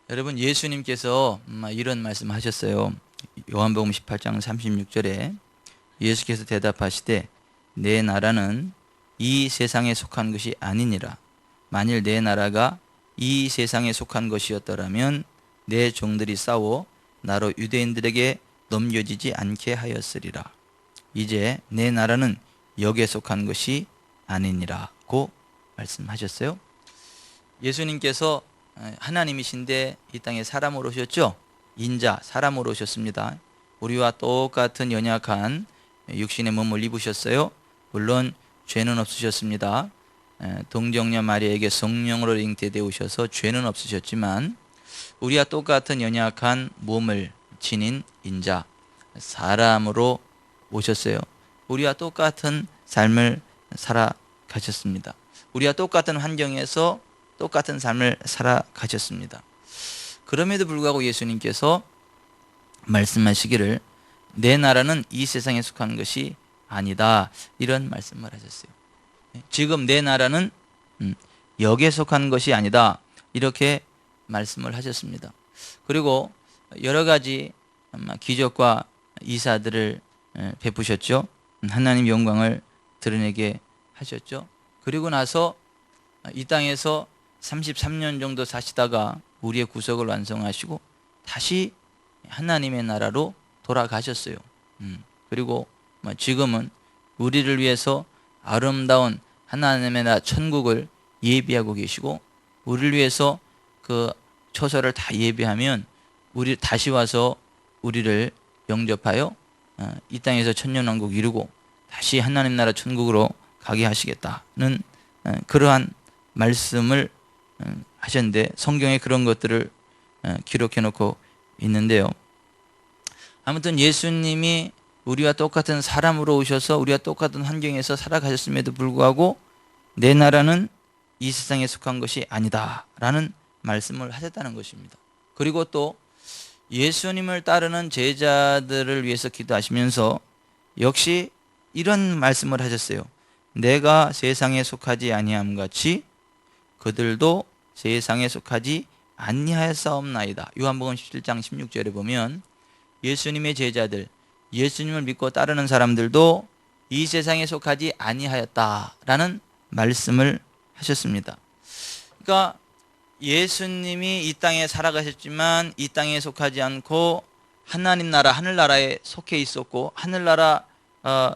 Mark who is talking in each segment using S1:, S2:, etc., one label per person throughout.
S1: 여러분, 예수님께서 이런 말씀 하셨어요. 요한복음 18장 36절에 예수께서 대답하시되 내 나라는 이 세상에 속한 것이 아니니라. 만일 내 나라가 이 세상에 속한 것이었더라면 내 종들이 싸워 나로 유대인들에게 넘겨지지 않게 하였으리라. 이제 내 나라는 여기에 속한 것이 아니니라고 말씀하셨어요. 예수님께서 하나님이신데 이 땅에 사람으로 오셨죠. 인자, 사람으로 오셨습니다. 우리와 똑같은 연약한 육신의 몸을 입으셨어요. 물론 죄는 없으셨습니다. 동정녀 마리아에게 성령으로 잉태되어 죄는 없으셨지만 우리와 똑같은 연약한 몸을 지닌 인자, 사람으로 오셨어요. 우리와 똑같은 삶을 살아가셨습니다. 우리와 똑같은 환경에서 똑같은 삶을 살아가셨습니다. 그럼에도 불구하고 예수님께서 말씀하시기를 내 나라는 이 세상에 속한 것이 아니다, 이런 말씀을 하셨어요. 지금 내 나라는 여기에 속한 것이 아니다, 이렇게 말씀을 하셨습니다. 그리고 여러 가지 기적과 이사들을 베푸셨죠. 하나님 영광을 드러내게 하셨죠. 그리고 나서 이 땅에서 33년 정도 사시다가 우리의 구속을 완성하시고 다시 하나님의 나라로 돌아가셨어요. 그리고 지금은 우리를 위해서 아름다운 하나님의 나라 천국을 예비하고 계시고, 우리를 위해서 그 처소를 다 예비하면 우리 다시 와서 우리를 영접하여 이 땅에서 천년왕국 이루고 다시 하나님 나라 천국으로 가게 하시겠다는 그러한 말씀을 하셨는데, 성경에 그런 것들을 기록해 놓고 있는데요. 아무튼 예수님이 우리와 똑같은 사람으로 오셔서 우리와 똑같은 환경에서 살아가셨음에도 불구하고 내 나라는 이 세상에 속한 것이 아니다 라는 말씀을 하셨다는 것입니다. 그리고 또 예수님을 따르는 제자들을 위해서 기도하시면서 역시 이런 말씀을 하셨어요. 내가 세상에 속하지 아니함 같이 그들도 세상에 속하지 아니하였사옵나이다. 요한복음 17장 16절에 보면 예수님의 제자들, 예수님을 믿고 따르는 사람들도 이 세상에 속하지 아니하였다라는 말씀을 하셨습니다. 그러니까 예수님이 이 땅에 살아가셨지만 이 땅에 속하지 않고 하나님 나라, 하늘나라에 속해 있었고 하늘나라의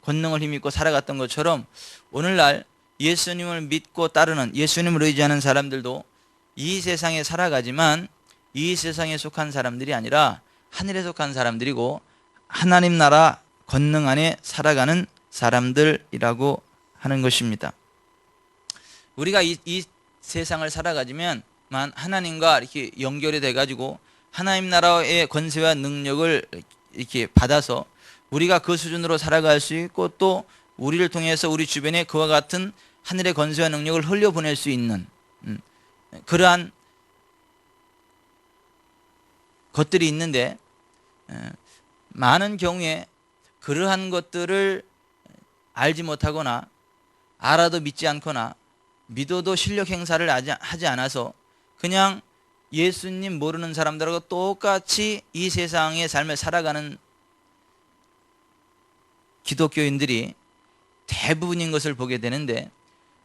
S1: 권능을 힘입고 살아갔던 것처럼 오늘날 예수님을 믿고 따르는, 예수님을 의지하는 사람들도 이 세상에 살아가지만 이 세상에 속한 사람들이 아니라 하늘에 속한 사람들이고 하나님 나라 권능 안에 살아가는 사람들이라고 하는 것입니다. 우리가 이 세상을 살아가지만 하나님과 이렇게 연결이 돼가지고 하나님 나라의 권세와 능력을 이렇게 받아서 우리가 그 수준으로 살아갈 수 있고, 또 우리를 통해서 우리 주변에 그와 같은 하늘의 권세와 능력을 흘려보낼 수 있는 그러한 것들이 있는데, 많은 경우에 그러한 것들을 알지 못하거나 알아도 믿지 않거나 믿어도 실력 행사를 하지 않아서 그냥 예수님 모르는 사람들하고 똑같이 이 세상의 삶을 살아가는 기독교인들이 대부분인 것을 보게 되는데,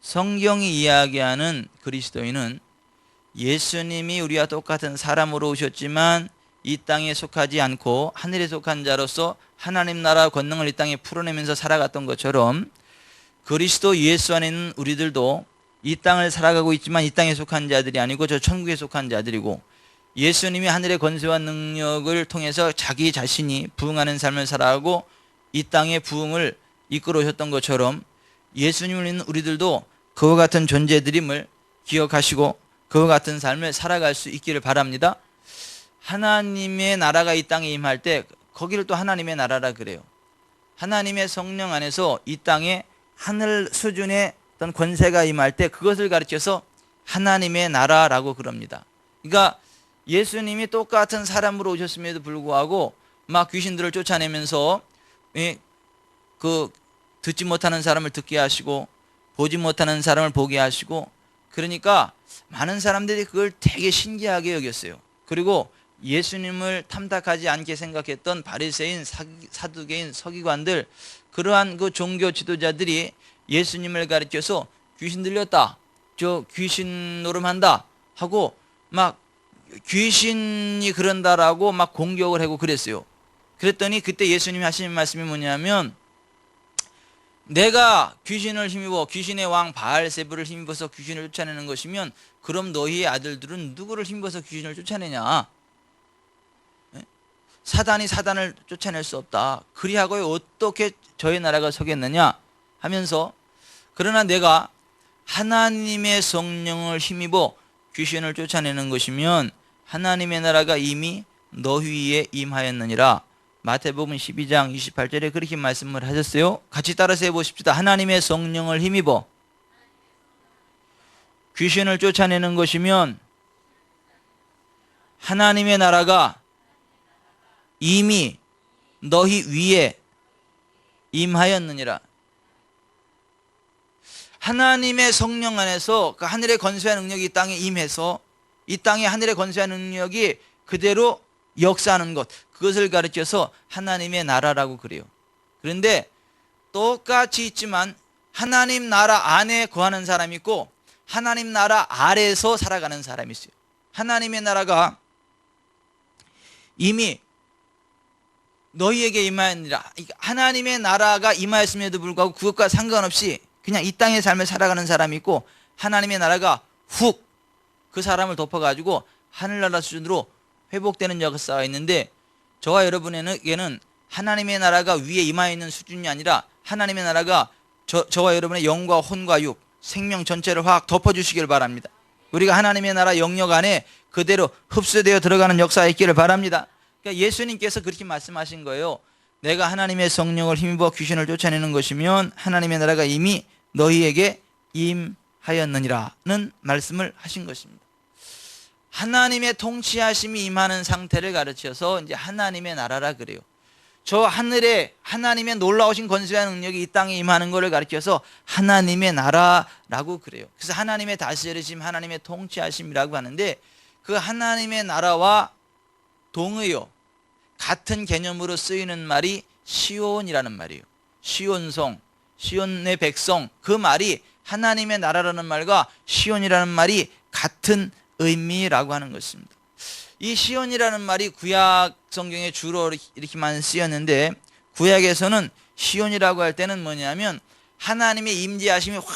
S1: 성경이 이야기하는 그리스도인은 예수님이 우리와 똑같은 사람으로 오셨지만 이 땅에 속하지 않고 하늘에 속한 자로서 하나님 나라 권능을 이 땅에 풀어내면서 살아갔던 것처럼 그리스도 예수 안에 있는 우리들도 이 땅을 살아가고 있지만 이 땅에 속한 자들이 아니고 저 천국에 속한 자들이고, 예수님이 하늘의 권세와 능력을 통해서 자기 자신이 부흥하는 삶을 살아가고 이 땅의 부흥을 이끌어 오셨던 것처럼 예수님을 믿는 우리들도 그와 같은 존재들임을 기억하시고 그와 같은 삶을 살아갈 수 있기를 바랍니다. 하나님의 나라가 이 땅에 임할 때 거기를 또 하나님의 나라라 그래요. 하나님의 성령 안에서 이 땅에 하늘 수준의 어떤 권세가 임할 때 그것을 가르쳐서 하나님의 나라라고 그럽니다. 그러니까 예수님이 똑같은 사람으로 오셨음에도 불구하고 막 귀신들을 쫓아내면서 그 듣지 못하는 사람을 듣게 하시고 보지 못하는 사람을 보게 하시고 그러니까 많은 사람들이 그걸 되게 신기하게 여겼어요. 그리고 예수님을 탐탁하지 않게 생각했던 바리새인, 사두개인, 서기관들, 그러한 그 종교 지도자들이 예수님을 가리켜서 귀신 들렸다, 저 귀신 노름한다 하고 막 귀신이 그런다라고 막 공격을 하고 그랬어요. 그랬더니 그때 예수님이 하시는 말씀이 뭐냐면, 내가 귀신을 힘입어 귀신의 왕 바알세불을 힘입어서 귀신을 쫓아내는 것이면 그럼 너희의 아들들은 누구를 힘입어서 귀신을 쫓아내냐? 사단이 사단을 쫓아낼 수 없다. 그리하고 어떻게 저희 나라가 서겠느냐 하면서, 그러나 내가 하나님의 성령을 힘입어 귀신을 쫓아내는 것이면 하나님의 나라가 이미 너희에 임하였느니라. 마태복음 12장 28절에 그렇게 말씀을 하셨어요. 같이 따라서 해보십시다. 하나님의 성령을 힘입어 귀신을 쫓아내는 것이면 하나님의 나라가 이미 너희 위에 임하였느니라. 하나님의 성령 안에서 그 하늘의 권세와 능력이 이 땅에 임해서 이 땅에 하늘의 권세와 능력이 그대로 역사하는 것, 그것을 가르쳐서 하나님의 나라라고 그래요. 그런데 똑같이 있지만 하나님 나라 안에 거하는 사람이 있고 하나님 나라 아래에서 살아가는 사람이 있어요. 하나님의 나라가 이미 너희에게 임하였느니라. 하나님의 나라가 임하였음에도 불구하고 그것과 상관없이 그냥 이 땅의 삶을 살아가는 사람이 있고, 하나님의 나라가 훅 그 사람을 덮어가지고 하늘나라 수준으로 회복되는 역사가 있는데, 저와 여러분에게는 하나님의 나라가 위에 임하여 있는 수준이 아니라 하나님의 나라가 저와 여러분의 영과 혼과 육, 생명 전체를 확 덮어주시길 바랍니다. 우리가 하나님의 나라 영역 안에 그대로 흡수되어 들어가는 역사가 있기를 바랍니다. 그러니까 예수님께서 그렇게 말씀하신 거예요. 내가 하나님의 성령을 힘입어 귀신을 쫓아내는 것이면 하나님의 나라가 이미 너희에게 임하였느니라는 말씀을 하신 것입니다. 하나님의 통치하심이 임하는 상태를 가르쳐서 이제 하나님의 나라라 그래요. 저 하늘에 하나님의 놀라우신 권세와 능력이 이 땅에 임하는 것을 가르쳐서 하나님의 나라라고 그래요. 그래서 하나님의 다스리심, 하나님의 통치하심이라고 하는데, 그 하나님의 나라와 동의어 같은 개념으로 쓰이는 말이 시온이라는 말이에요. 시온성, 시온의 백성, 그 말이 하나님의 나라라는 말과 시온이라는 말이 같은 의미라고 하는 것입니다. 이 시온이라는 말이 구약 성경에 주로 이렇게만 쓰였는데, 구약에서는 시온이라고 할 때는 뭐냐면 하나님의 임재하심이 확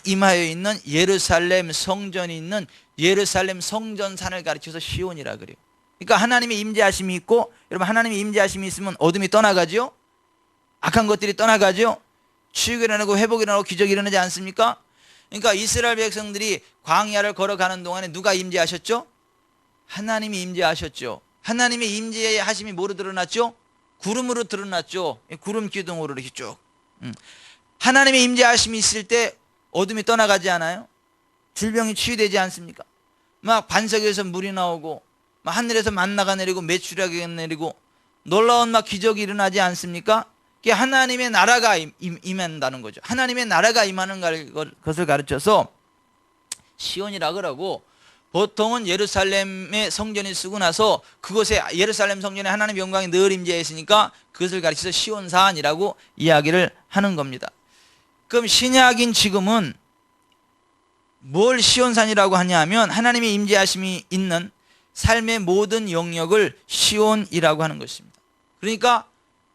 S1: 임하여 있는 예루살렘 성전이 있는 예루살렘 성전산을 가르쳐서 시온이라 그래요. 그러니까 하나님의 임재하심이 있고, 여러분 하나님의 임재하심이 있으면 어둠이 떠나가죠. 악한 것들이 떠나가죠. 치유가 일어나고 회복이 일어나고 기적이 일어나지 않습니까? 그러니까 이스라엘 백성들이 광야를 걸어가는 동안에 누가 임재하셨죠? 하나님이 임재하셨죠. 하나님의 임재하심이 뭐로 드러났죠? 구름으로 드러났죠. 구름 기둥으로 이렇게 쭉. 하나님의 임재하심이 있을 때 어둠이 떠나가지 않아요? 질병이 치유되지 않습니까? 막 반석에서 물이 나오고 막 하늘에서 만나가 내리고 메추라기가 내리고 놀라운 막 기적이 일어나지 않습니까? 그게 하나님의 나라가 임한다는 거죠. 하나님의 나라가 임하는 것을 가르쳐서 시온이라 그러고, 보통은 예루살렘의 성전이 쓰고 나서 그곳에 예루살렘 성전에 하나님의 영광이 늘 임재해 있으니까 그것을 가르쳐서 시온산이라고 이야기를 하는 겁니다. 그럼 신약인 지금은 뭘 시온산이라고 하냐면 하나님의 임재하심이 있는 삶의 모든 영역을 시온이라고 하는 것입니다. 그러니까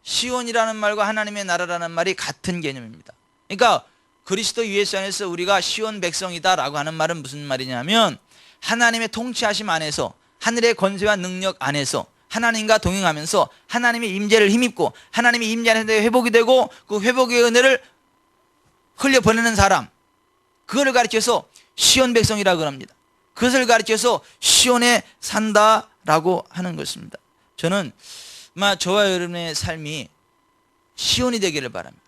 S1: 시온이라는 말과 하나님의 나라라는 말이 같은 개념입니다. 그러니까 그리스도 예수 안에서 우리가 시온 백성이다라고 하는 말은 무슨 말이냐면, 하나님의 통치하심 안에서, 하늘의 권세와 능력 안에서 하나님과 동행하면서 하나님의 임재를 힘입고 하나님의 임재 안에서 회복이 되고 그 회복의 은혜를 흘려보내는 사람, 그거를 가르쳐서 시온 백성이라고 합니다. 그것을 가르쳐서 시온에 산다라고 하는 것입니다. 저는 저와 여러분의 삶이 시온이 되기를 바랍니다.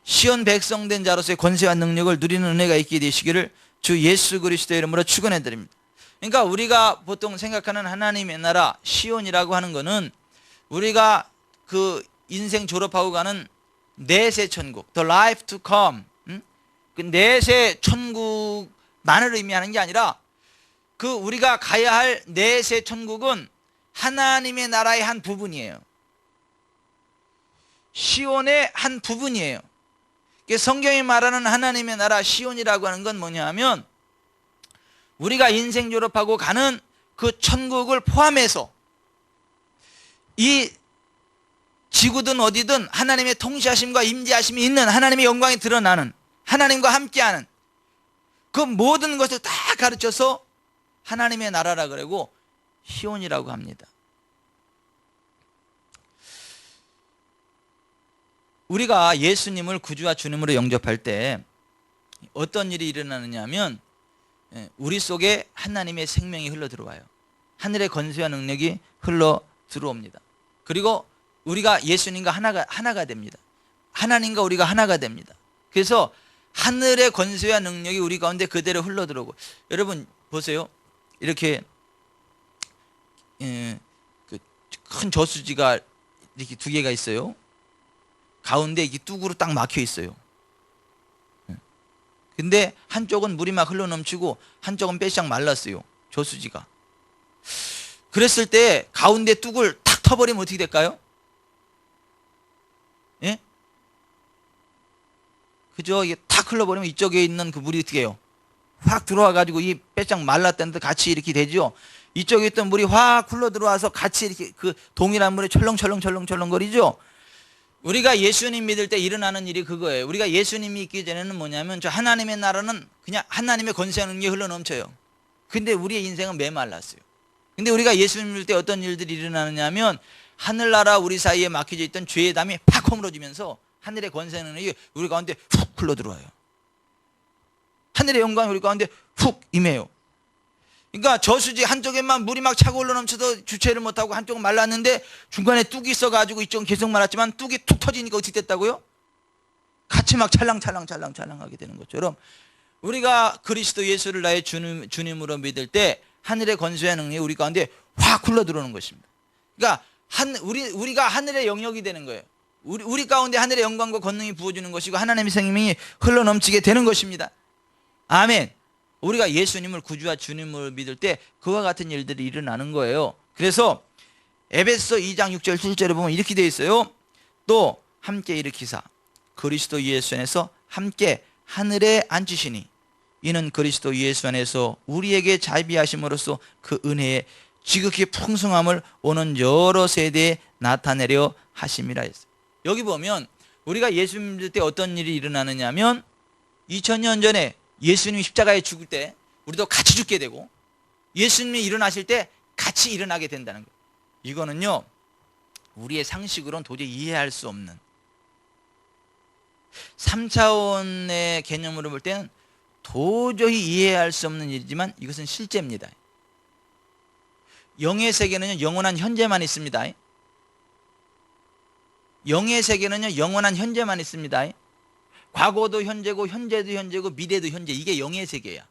S1: 시온 백성된 자로서의 권세와 능력을 누리는 은혜가 있게 되시기를 주 예수 그리스도의 이름으로 축원해 드립니다. 그러니까 우리가 보통 생각하는 하나님의 나라 시온이라고 하는 것은 우리가 그 인생 졸업하고 가는 내세 천국, the life to come, 그 내세 천국을 만을 의미하는 게 아니라 그 우리가 가야 할 넷의 천국은 하나님의 나라의 한 부분이에요. 시온의 한 부분이에요. 성경이 말하는 하나님의 나라 시온이라고 하는 건 뭐냐 하면 우리가 인생 졸업하고 가는 그 천국을 포함해서 이 지구든 어디든 하나님의 통치하심과 임재하심이 있는 하나님의 영광이 드러나는 하나님과 함께하는 그 모든 것을 다 가르쳐서 하나님의 나라라 그러고 시온이라고 합니다. 우리가 예수님을 구주와 주님으로 영접할 때 어떤 일이 일어나느냐 하면 우리 속에 하나님의 생명이 흘러 들어와요. 하늘의 권세와 능력이 흘러 들어옵니다. 그리고 우리가 예수님과 하나가 됩니다. 하나님과 우리가 하나가 됩니다. 그래서 하늘의 권세와 능력이 우리 가운데 그대로 흘러 들어오고, 여러분 보세요. 이렇게 큰 저수지가 이렇게 두 개가 있어요. 가운데 이게 뚝으로 딱 막혀 있어요. 근데 한쪽은 물이 막 흘러 넘치고 한쪽은 빼싹 말랐어요. 저수지가. 그랬을 때 가운데 뚝을 탁 터버리면 어떻게 될까요? 예? 그죠? 이게 탁 흘러버리면 이쪽에 있는 그 물이 어떻게 해요? 확 들어와가지고 이 빼짝 말랐다는 데 같이 이렇게 되죠? 이쪽에 있던 물이 확 흘러 들어와서 같이 이렇게 그 동일한 물에 철렁철렁 거리죠? 우리가 예수님 믿을 때 일어나는 일이 그거예요. 우리가 예수님이 있기 전에는 뭐냐면 저 하나님의 나라는 그냥 하나님의 권세와 능력이 흘러 넘쳐요. 근데 우리의 인생은 메말랐어요. 근데 우리가 예수님 믿을 때 어떤 일들이 일어나느냐 하면 하늘나라 우리 사이에 막혀져 있던 죄의 담이 팍 허물어지면서 하늘의 권세와 능력이 우리 가운데 훅 흘러 들어와요. 하늘의 영광이 우리 가운데 훅 임해요. 그러니까 저수지 한쪽에만 물이 막 차고 흘러 넘쳐서 주체를 못하고 한쪽은 말랐는데 중간에 뚝이 있어가지고 이쪽은 계속 말랐지만 뚝이 툭 터지니까 어떻게 됐다고요? 같이 막 찰랑찰랑하게 되는 것처럼 우리가 그리스도 예수를 나의 주님으로 믿을 때 하늘의 권세와 능력이 우리 가운데 확 흘러 들어오는 것입니다. 그러니까 우리가 하늘의 영역이 되는 거예요. 우리 가운데 하늘의 영광과 권능이 부어주는 것이고 하나님의 생명이 흘러 넘치게 되는 것입니다. 아멘. 우리가 예수님을 구주와 주님을 믿을 때 그와 같은 일들이 일어나는 거예요. 그래서 에베소 2장 6절 7절에 보면 이렇게 되어 있어요. 또 함께 일으키사 그리스도 예수 안에서 함께 하늘에 앉으시니 이는 그리스도 예수 안에서 우리에게 자비하심으로써 그 은혜의 지극히 풍성함을 오는 여러 세대에 나타내려 하심이라 했어요. 여기 보면 우리가 예수 믿을 때 어떤 일이 일어나느냐면 2000년 전에 예수님이 십자가에 죽을 때 우리도 같이 죽게 되고 예수님이 일어나실 때 같이 일어나게 된다는 거예요. 이거는요 우리의 상식으로는 도저히 이해할 수 없는 3차원의 개념으로 볼 때는 도저히 이해할 수 없는 일이지만 이것은 실제입니다. 영의 세계는요 영원한 현재만 있습니다. 영의 세계는요 영원한 현재만 있습니다. 과거도 현재고 현재도 현재고 미래도 현재, 이게 영의 세계야.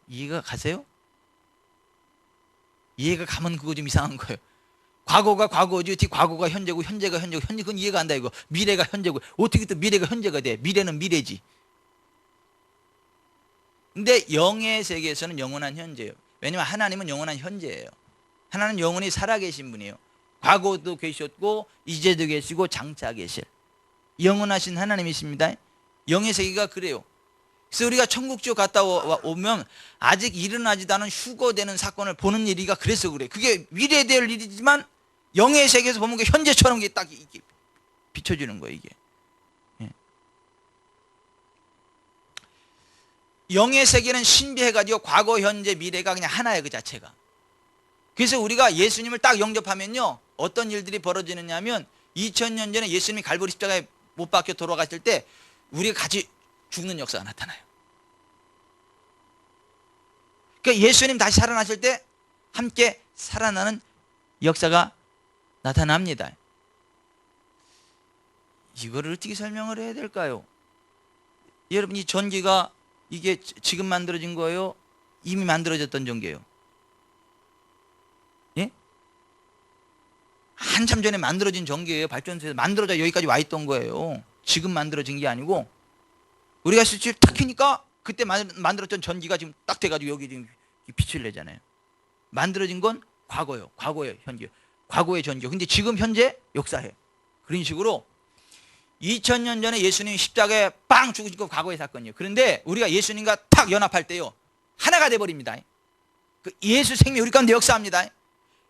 S1: 이해가 가세요? 이해가 가면 그거 좀 이상한 거예요. 과거가 과거지 어떻게 과거가 현재고 현재가 현재고 현재, 그건 이해가 안 돼. 이거 미래가 현재고 어떻게 또 미래가 현재가 돼. 미래는 미래지. 근데 영의 세계에서는 영원한 현재예요. 왜냐하면 하나님은 영원한 현재예요. 하나님은 영원히 살아계신 분이에요. 과거도 계셨고 이제도 계시고 장차 계실 영원하신 하나님이십니다. 영의 세계가 그래요. 그래서 우리가 천국지옥 갔다 오면 아직 일어나지도 않은 휴거되는 사건을 보는 일이가 그래서 그래요. 그게 미래에 될 일이지만 영의 세계에서 보면 현재처럼 딱 이게 비춰지는 거예요. 이게 영의 세계는 신비해가지고 과거 현재 미래가 그냥 하나예요. 그 자체가. 그래서 우리가 예수님을 딱 영접하면요 어떤 일들이 벌어지느냐 하면 2000년 전에 예수님이 갈보리 십자가에 못 박혀 돌아가실 때 우리가 같이 죽는 역사가 나타나요. 그러니까 예수님 다시 살아나실 때 함께 살아나는 역사가 나타납니다. 이거를 어떻게 설명을 해야 될까요? 여러분 이 전기가 이게 지금 만들어진 거예요? 이미 만들어졌던 전기예요? 예? 한참 전에 만들어진 전기예요. 발전소에서 만들어져 여기까지 와 있던 거예요. 지금 만들어진 게 아니고. 우리가 스위치를 탁 켜니까 그때 만들었던 전기가 지금 딱 돼가지고 여기 지금 빛을 내잖아요. 만들어진 건 과거요. 과거의 현재. 과거의 전기. 근데 지금 현재 역사해. 그런 식으로 2000년 전에 예수님이 십자가에 빵 죽으신 거 과거의 사건이에요. 그런데 우리가 예수님과 탁 연합할 때요, 하나가 돼버립니다. 그 예수 생명이 우리 가운데 역사합니다.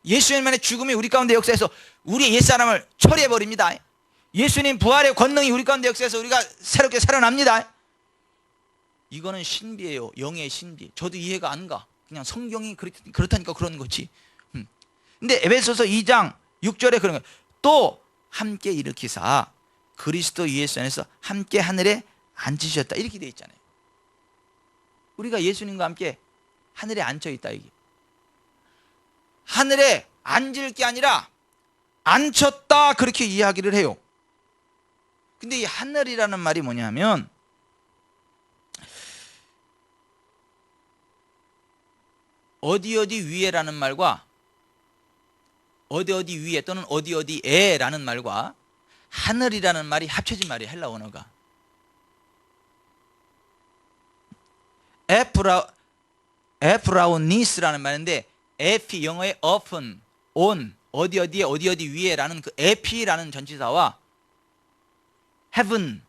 S1: 예수님만의 죽음이 우리 가운데 역사해서 우리의 옛사람을 처리해버립니다. 예수님 부활의 권능이 우리 가운데 역사해서 우리가 새롭게 살아납니다. 이거는 신비예요. 영의 신비. 저도 이해가 안 가. 그냥 성경이 그렇다니까 그런 거지. 근데 에베소서 2장 6절에 그런 거예요. 또 함께 일으키사 그리스도 예수 안에서 함께 하늘에 앉으셨다. 이렇게 되어 있잖아요. 우리가 예수님과 함께 하늘에 앉혀 있다. 이게 하늘에 앉을 게 아니라 앉혔다, 그렇게 이야기를 해요. 근데 이 하늘이라는 말이 뭐냐면 어디 어디 위에라는 말과 어디 어디 위에 또는 어디 어디에라는 말과 하늘이라는 말이 합쳐진 말이에요. 헬라 언어가. 에프라우니스라는 말인데, 에피 영어의 up은 on, 어디 어디에 어디 어디 위에라는 그 에피라는 전치사와 heaven,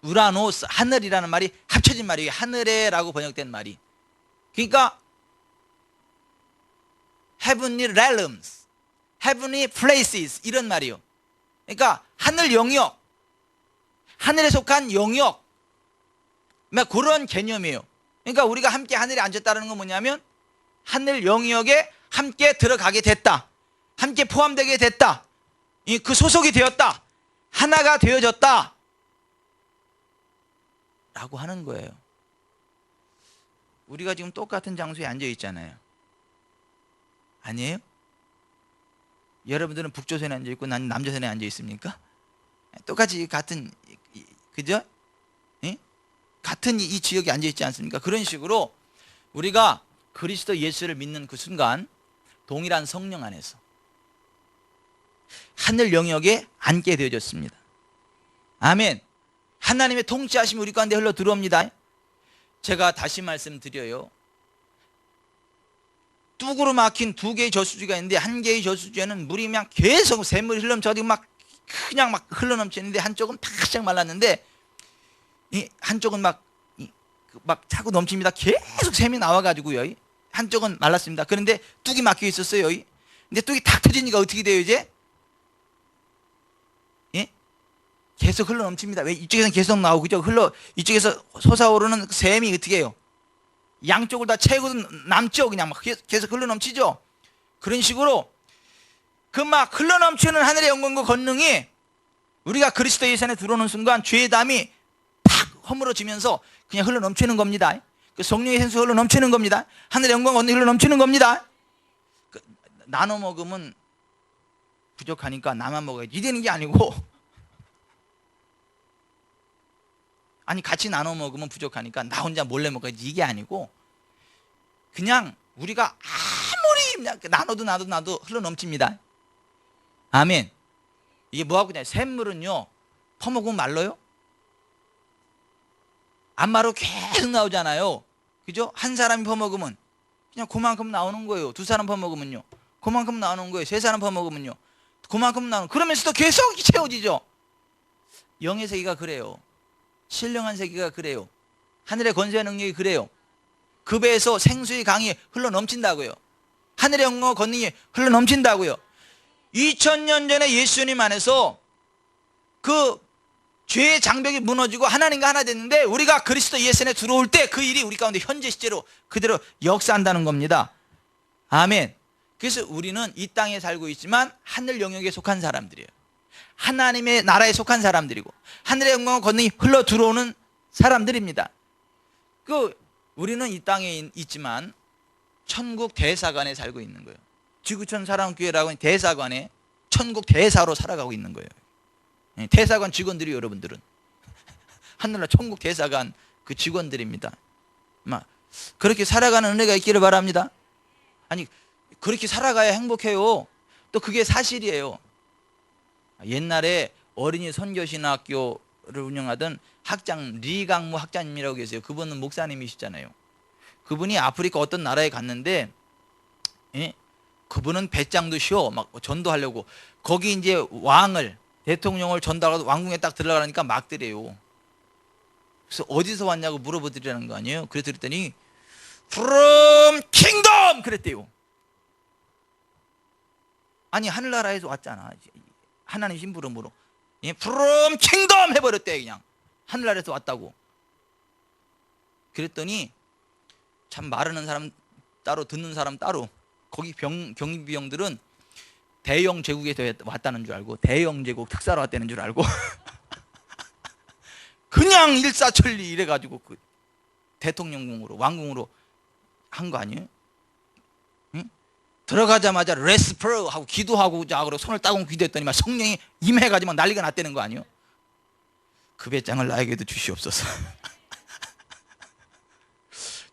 S1: 우라노스, 하늘이라는 말이 합쳐진 말이에요. 하늘에라고 번역된 말이. 그러니까 heavenly realms, heavenly places, 이런 말이에요. 그러니까 하늘 영역, 하늘에 속한 영역, 그런 개념이에요. 그러니까 우리가 함께 하늘에 앉았다는 건 뭐냐면 하늘 영역에 함께 들어가게 됐다, 함께 포함되게 됐다, 그 소속이 되었다, 하나가 되어졌다 라고 하는 거예요. 우리가 지금 똑같은 장소에 앉아 있잖아요. 아니에요? 여러분들은 북조선에 앉아 있고 난 남조선에 앉아 있습니까? 똑같이 같은, 그죠? 예? 같은 이 지역에 앉아 있지 않습니까? 그런 식으로 우리가 그리스도 예수를 믿는 그 순간 동일한 성령 안에서 하늘 영역에 앉게 되어졌습니다. 아멘. 하나님의 통치하심이 우리 가운데 흘러 들어옵니다. 제가 다시 말씀드려요. 뚝으로 막힌 두 개의 저수지가 있는데 한 개의 저수지에는 물이 그냥 계속 샘물이 흘러넘쳐 막 그냥 막 흘러넘치는데 한쪽은 바짝 말랐는데 한쪽은 막 차고 넘칩니다. 계속 샘이 나와가지고요. 한쪽은 말랐습니다. 그런데 뚝이 막혀 있었어요. 근데 뚝이 탁 터지니까 어떻게 돼요 이제? 예? 계속 흘러넘칩니다. 왜? 이쪽에서는 계속 나오고 이쪽에서 솟아오르는 샘이 어떻게 해요? 양쪽을 다 채우고 남죠. 그냥 막 계속 흘러넘치죠. 그런 식으로 그 막 흘러넘치는 하늘의 영광과 권능이 우리가 그리스도 예수 안에 들어오는 순간 죄의 담이 팍 허물어지면서 그냥 흘러넘치는 겁니다. 그 성령의 생수 흘러넘치는 겁니다. 하늘의 영광과 권능이 흘러넘치는 겁니다. 나눠 먹으면 부족하니까 나만 먹어야지 이되는 게 아니고, 아니 같이 나눠 먹으면 부족하니까 나 혼자 몰래 먹어야지 이게 아니고, 그냥 우리가 아무리 나눠도 흘러넘칩니다. 아멘. 이게 뭐하고 그냥 샘물은요 퍼먹으면 말라요? 안 말로 계속 나오잖아요. 그죠? 한 사람이 퍼먹으면 그냥 그만큼 나오는 거예요. 두 사람 퍼먹으면요 그만큼 나오는 거예요. 세 사람 퍼먹으면요 그만큼 나오는, 그러면서도 계속 채워지죠. 영의 세계가 그래요. 신령한 세계가 그래요. 하늘의 권세의 능력이 그래요. 그 배에서 생수의 강이 흘러넘친다고요. 하늘의 영광과 권능이 흘러넘친다고요. 2000년 전에 예수님 안에서 그 죄의 장벽이 무너지고 하나님과 하나 됐는데 우리가 그리스도 예수 안에 들어올 때 그 일이 우리 가운데 현재 시제로 그대로 역사한다는 겁니다. 아멘. 그래서 우리는 이 땅에 살고 있지만 하늘 영역에 속한 사람들이에요. 하나님의 나라에 속한 사람들이고 하늘의 영광과 권능이 흘러 들어오는 사람들입니다. 우리는 이 땅에 있지만 천국 대사관에 살고 있는 거예요. 지구촌 사랑교회라고 하는 대사관에 천국 대사로 살아가고 있는 거예요. 대사관 직원들이 여러분들은 하늘나라 천국 대사관 그 직원들입니다. 그렇게 살아가는 은혜가 있기를 바랍니다. 아니 그렇게 살아가야 행복해요. 또 그게 사실이에요. 옛날에 어린이 선교신학교 운영하던 학장 리강무 학장님이라고 계세요. 그분은 목사님이시잖아요. 그분이 아프리카 어떤 나라에 갔는데, 예? 그분은 배짱도 쉬워 막 전도하려고 거기 이제 왕을 대통령을 전달하고 왕궁에 딱 들어가니까 막더래요. 그래서 어디서 왔냐고 물어보더라는 거 아니에요. 그래서 그랬더니 From Kingdom 그랬대요. 아니 하늘나라에서 왔잖아. 하나님 심부름으로. 예? From Kingdom 해버렸대. 그냥 하늘나라에서 왔다고. 그랬더니 참 말하는 사람 따로 듣는 사람 따로. 거기 경비병들은 대영 제국에서 왔다는 줄 알고 대영 제국 특사로 왔다는 줄 알고 그냥 일사천리 이래가지고 그 대통령궁으로 왕궁으로 한 거 아니에요? 응? 들어가자마자 레스퍼 하고 기도하고 자고 손을 따고 기도했더니 막 성령이 임해가지고 막 난리가 났다는 거 아니에요? 그 배짱을 나에게도 주시옵소서.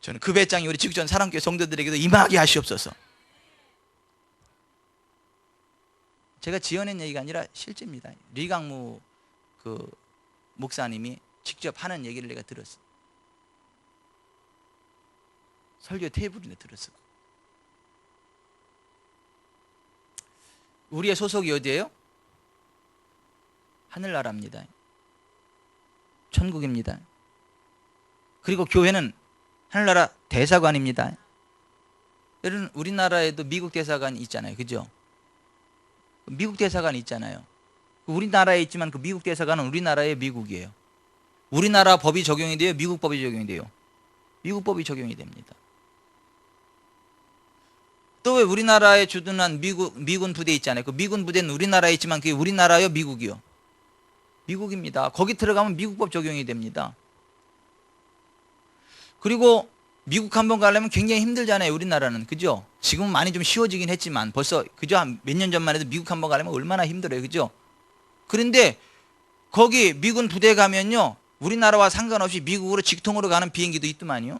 S1: 저는 그 배짱이 우리 지구촌 사랑교회 성도들에게도 임하게 하시옵소서. 제가 지어낸 얘기가 아니라 실제입니다. 리강무 그 목사님이 직접 하는 얘기를 내가 들었어. 설교 테이블에 들었어. 우리의 소속이 어디예요? 하늘나라입니다. 천국입니다. 그리고 교회는 하늘나라 대사관입니다. 여러분 우리나라에도 미국 대사관이 있잖아요. 그죠? 미국 대사관이 있잖아요. 우리나라에 있지만 그 미국 대사관은 우리나라의 미국이에요. 우리나라 법이 적용이 돼요? 미국 법이 적용이 돼요? 미국 법이 적용이 됩니다. 또 왜 우리나라에 주둔한 미군 부대 있잖아요. 그 미군 부대는 우리나라에 있지만 그게 우리나라요? 미국이요? 미국입니다. 거기 들어가면 미국 법 적용이 됩니다. 그리고 미국 한번 가려면 굉장히 힘들잖아요. 우리나라는. 그죠? 지금은 많이 좀 쉬워지긴 했지만 벌써 그죠? 한 몇 년 전만 해도 미국 한번 가려면 얼마나 힘들어요. 그죠? 그런데 거기 미군 부대 가면요. 우리나라와 상관없이 미국으로 직통으로 가는 비행기도 있더만요.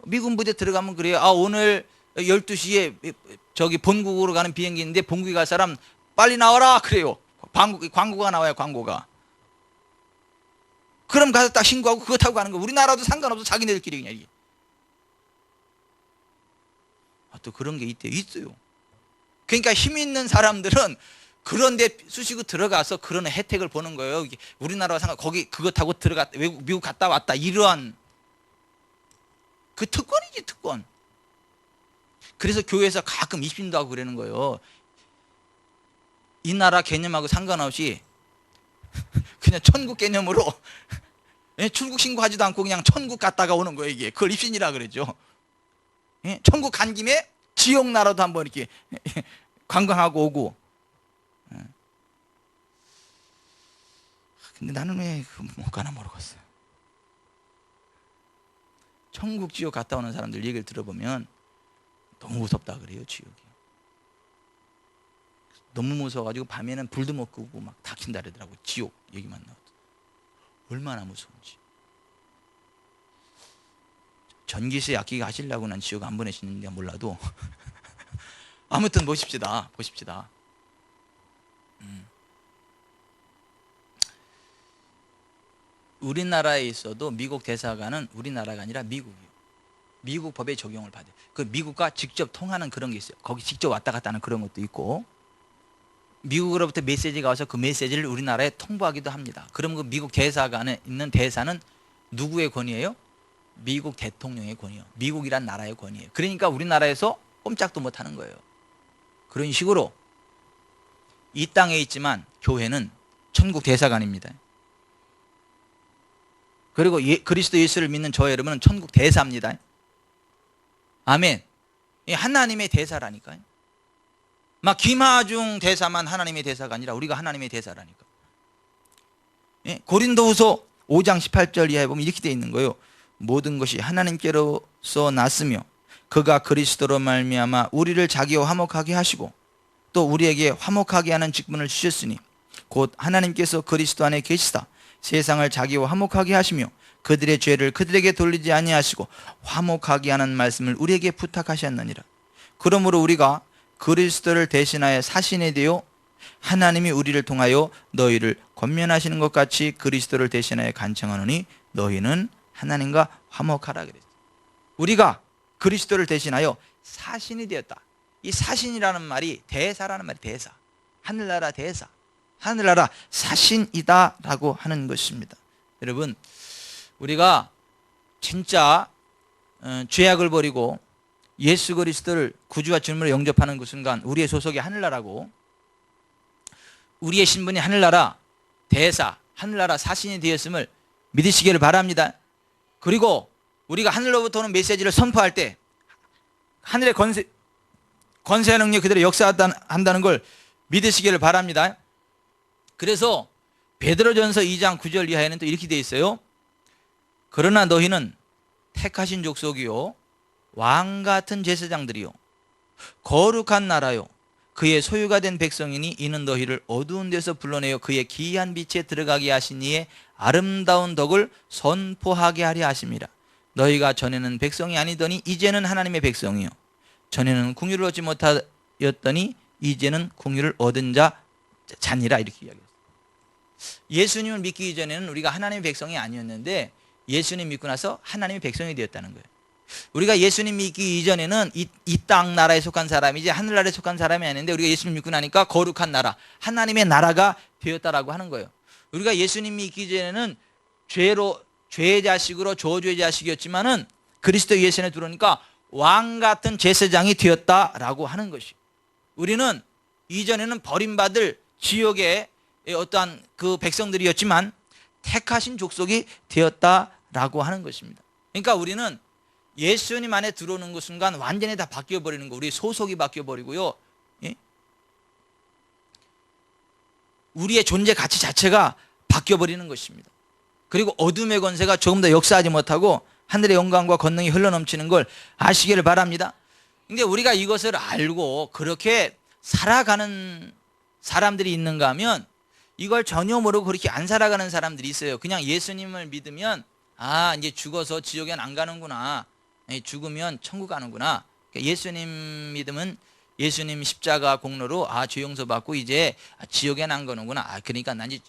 S1: 미군 부대 들어가면 그래요. 아 오늘 12시에 저기 본국으로 가는 비행기인데 본국에 갈 사람 빨리 나와라 그래요. 광고가 나와요. 광고가. 그럼 가서 딱 신고하고 그거 타고 가는 거. 우리나라도 상관없어. 자기네들끼리 그냥. 또 그런 게 있어요. 그러니까 힘 있는 사람들은 그런데 쑤시고 들어가서 그런 혜택을 보는 거예요. 우리나라와 거기 그거 타고 외국 미국 갔다 왔다 이러한 그 특권이지 특권. 그래서 교회에서 가끔 입신도 하고 그러는 거예요. 이 나라 개념하고 상관없이 그냥 천국 개념으로 출국 신고하지도 않고 그냥 천국 갔다가 오는 거예요. 이게 그걸 입신이라 그러죠. 천국 간 김에 지옥 나라도 한번 이렇게 관광하고 오고. 근데 나는 왜 못 가나 모르겠어요. 천국 지옥 갔다 오는 사람들 얘기를 들어보면 너무 무섭다 그래요. 지옥이 너무 무서워가지고 밤에는 불도 못 끄고 막 닥친다 그러더라고. 지옥 얘기만 나와도 얼마나 무서운지. 전기세 아끼게 하시려고 난 지옥 안 보내시는지 몰라도 아무튼 보십시다. 우리나라에 있어도 미국 대사관은 우리나라가 아니라 미국이에요. 미국 법에 적용을 받아요. 그 미국과 직접 통하는 그런 게 있어요. 거기 직접 왔다 갔다 하는 그런 것도 있고, 미국으로부터 메시지가 와서 그 메시지를 우리나라에 통보하기도 합니다. 그럼 그 미국 대사관에 있는 대사는 누구의 권위예요? 미국 대통령의 권위예요. 미국이란 나라의 권위예요. 그러니까 우리나라에서 꼼짝도 못 하는 거예요. 그런 식으로 이 땅에 있지만 교회는 천국 대사관입니다. 그리고 그리스도 예수를 믿는 저 여러분은 천국 대사입니다. 아멘. 하나님의 대사라니까요. 막 김하중 대사만 하나님의 대사가 아니라 우리가 하나님의 대사라니까. 고린도후서 5장 18절 이하에 보면 이렇게 되어 있는 거예요. 모든 것이 하나님께로서 났으며 그가 그리스도로 말미암아 우리를 자기와 화목하게 하시고 또 우리에게 화목하게 하는 직분을 주셨으니 곧 하나님께서 그리스도 안에 계시다 세상을 자기와 화목하게 하시며 그들의 죄를 그들에게 돌리지 아니하시고 화목하게 하는 말씀을 우리에게 부탁하셨느니라. 그러므로 우리가 그리스도를 대신하여 사신이 되어 하나님이 우리를 통하여 너희를 권면하시는 것 같이 그리스도를 대신하여 간청하노니 너희는 하나님과 화목하라 그랬어요. 우리가 그리스도를 대신하여 사신이 되었다. 이 사신이라는 말이 대사라는 말이 대사. 하늘나라 대사. 하늘나라 사신이다 라고 하는 것입니다. 여러분, 우리가 진짜 죄악을 버리고 예수 그리스도를 구주와 주님으로 영접하는 그 순간 우리의 소속이 하늘나라고, 우리의 신분이 하늘나라 대사, 하늘나라 사신이 되었음을 믿으시기를 바랍니다. 그리고 우리가 하늘로부터 오는 메시지를 선포할 때 하늘의 권세와 능력 그대로 역사한다는 걸 믿으시기를 바랍니다. 그래서 베드로전서 2장 9절 이하에는 또 이렇게 되어 있어요. 그러나 너희는 택하신 족속이요 왕같은 제사장들이요 거룩한 나라요 그의 소유가 된 백성이니 이는 너희를 어두운 데서 불러내어 그의 기이한 빛에 들어가게 하신 이의 아름다운 덕을 선포하게 하려 하심이라. 너희가 전에는 백성이 아니더니 이제는 하나님의 백성이요 전에는 궁유를 얻지 못하였더니 이제는 궁유를 얻은 자니라. 이렇게 이야기했어요. 예수님을 믿기 이전에는 우리가 하나님의 백성이 아니었는데 예수님 믿고 나서 하나님의 백성이 되었다는 거예요. 우리가 예수님 믿기 이전에는 이 땅 나라에 속한 사람이지 하늘나라에 속한 사람이 아닌데 우리가 예수님 믿고 나니까 거룩한 나라, 하나님의 나라가 되었다라고 하는 거예요. 우리가 예수님 믿기 전에는 죄의 자식으로 저주의 자식이었지만은 그리스도 예수에 들어오니까 왕 같은 제사장이 되었다라고 하는 것이. 우리는 이전에는 버림받을 지옥의 어떠한 그 백성들이었지만 택하신 족속이 되었다라고 하는 것입니다. 그러니까 우리는 예수님 안에 들어오는 그 순간 완전히 다 바뀌어버리는 거, 우리 소속이 바뀌어버리고요. 예? 우리의 존재 가치 자체가 바뀌어버리는 것입니다. 그리고 어둠의 권세가 조금 더 역사하지 못하고 하늘의 영광과 권능이 흘러넘치는 걸 아시기를 바랍니다. 근데 우리가 이것을 알고 그렇게 살아가는 사람들이 있는가 하면 이걸 전혀 모르고 그렇게 안 살아가는 사람들이 있어요. 그냥 예수님을 믿으면 이제 죽어서 지옥엔 안 가는구나, 죽으면 천국 가는구나. 그러니까 예수님 믿으면 예수님 십자가 공로로 죄 용서받고 이제 지옥엔 안 가는구나. 그러니까 난 이제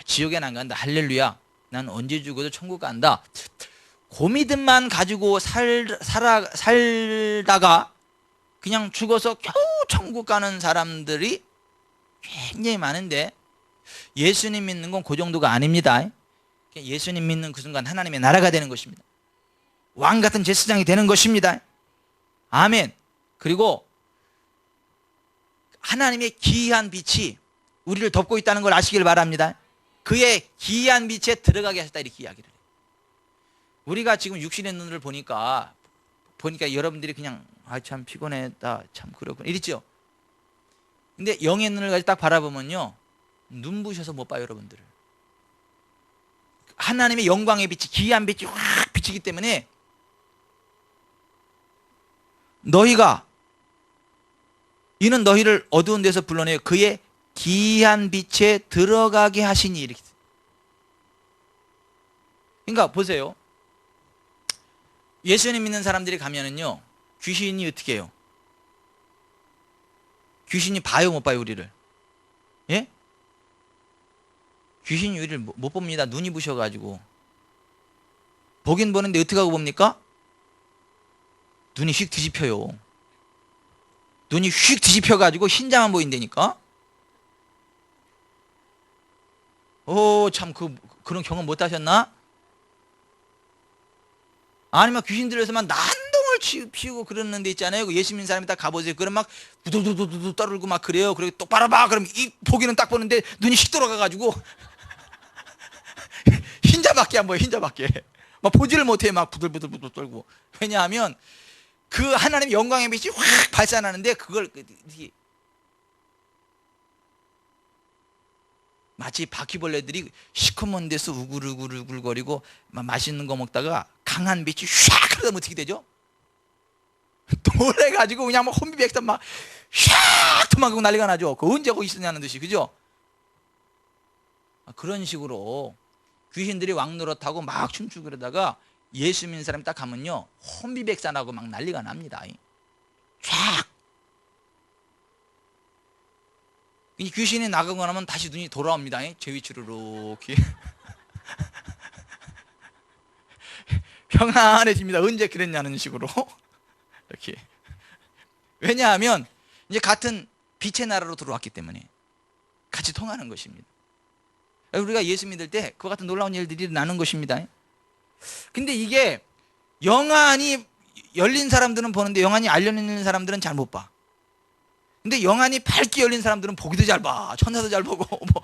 S1: 지옥엔 안 간다. 할렐루야. 난 언제 죽어도 천국 간다. 그 믿음만 가지고 살다가 그냥 죽어서 겨우 천국 가는 사람들이 굉장히 많은데 예수님 믿는 건 그 정도가 아닙니다. 예수님 믿는 그 순간 하나님의 나라가 되는 것입니다. 왕 같은 제사장이 되는 것입니다. 아멘. 그리고 하나님의 기이한 빛이 우리를 덮고 있다는 걸 아시길 바랍니다. 그의 기이한 빛에 들어가게 하셨다, 이렇게 이야기를 해요. 우리가 지금 육신의 눈을 보니까 여러분들이 그냥 참 피곤했다, 참 그렇구나 이랬죠. 근데 영의 눈을 가지고 딱 바라보면요, 눈부셔서 못 봐요, 여러분들을. 하나님의 영광의 빛이, 기이한 빛이 확 비치기 때문에 이는 너희를 어두운 데서 불러내어 그의 기이한 빛에 들어가게 하시니, 이렇게. 그러니까 보세요. 예수님 믿는 사람들이 가면은요, 귀신이 어떻게 해요? 귀신이 봐요, 못 봐요, 우리를? 예? 귀신이 우리를 못 봅니다. 눈이 부셔가지고. 보긴 보는데 어떻게 하고 봅니까? 눈이 휙 뒤집혀요. 눈이 휙 뒤집혀가지고 흰자만 보인다니까? 참 그런 경험 못 하셨나? 아니면 귀신 들여서만 난동을 피우고 그러는 데 있잖아요. 그 예수 믿는 사람이 딱 가보세요. 그럼 막 부두두두두 떨고 막 그래요. 그리고 똑바로 봐. 그럼 이 보기는 딱 보는데 눈이 휙 돌아가가지고 흰자밖에 안 보여. 흰자밖에. 막 보지를 못해. 막 부들부들 떨고. 왜냐하면 그 하나님의 영광의 빛이 확 발산하는데 그걸 마치 바퀴벌레들이 시커먼 데서 우글우글거리고 맛있는 거 먹다가 강한 빛이 샥 그러다 어떻게 되죠? 놀래가지고 그냥 막 혼비백산 막 샥 도망가고 난리가 나죠. 그 언제 거기 있었냐는 듯이, 그죠? 그런 식으로 귀신들이 왕노릇하고 막 춤추고 그러다가 예수 믿는 사람이 딱 가면요, 혼비백산하고 막 난리가 납니다. 쫙. 이 귀신이 나가고 나면 다시 눈이 돌아옵니다. 제 위치로 이렇게 평안해집니다. 언제 그랬냐는 식으로 이렇게. 왜냐하면 이제 같은 빛의 나라로 들어왔기 때문에 같이 통하는 것입니다. 우리가 예수 믿을 때 그와 같은 놀라운 일들이 일어나는 것입니다. 근데 이게 영안이 열린 사람들은 보는데 영안이 안 열린 사람들은 잘 못 봐. 근데 영안이 밝게 열린 사람들은 보기도 잘 봐. 천사도 잘 보고 뭐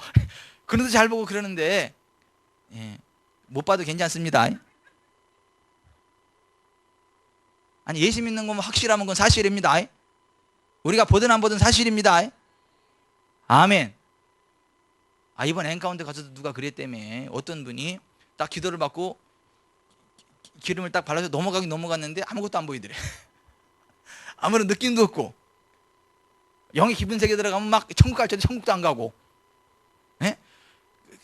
S1: 그런도 잘 보고 그러는데 못 봐도 괜찮습니다. 아니 예수 믿는 건 확실하면 그건 사실입니다. 우리가 보든 안 보든 사실입니다. 아멘. 이번 엔카운트 가서도 누가 그랬다며. 어떤 분이 딱 기도를 받고 기름을 딱 발라서 넘어갔는데 아무것도 안 보이더래. 아무런 느낌도 없고, 영의 깊은 세계 들어가면 막 천국 갈 때 천국도 안 가고,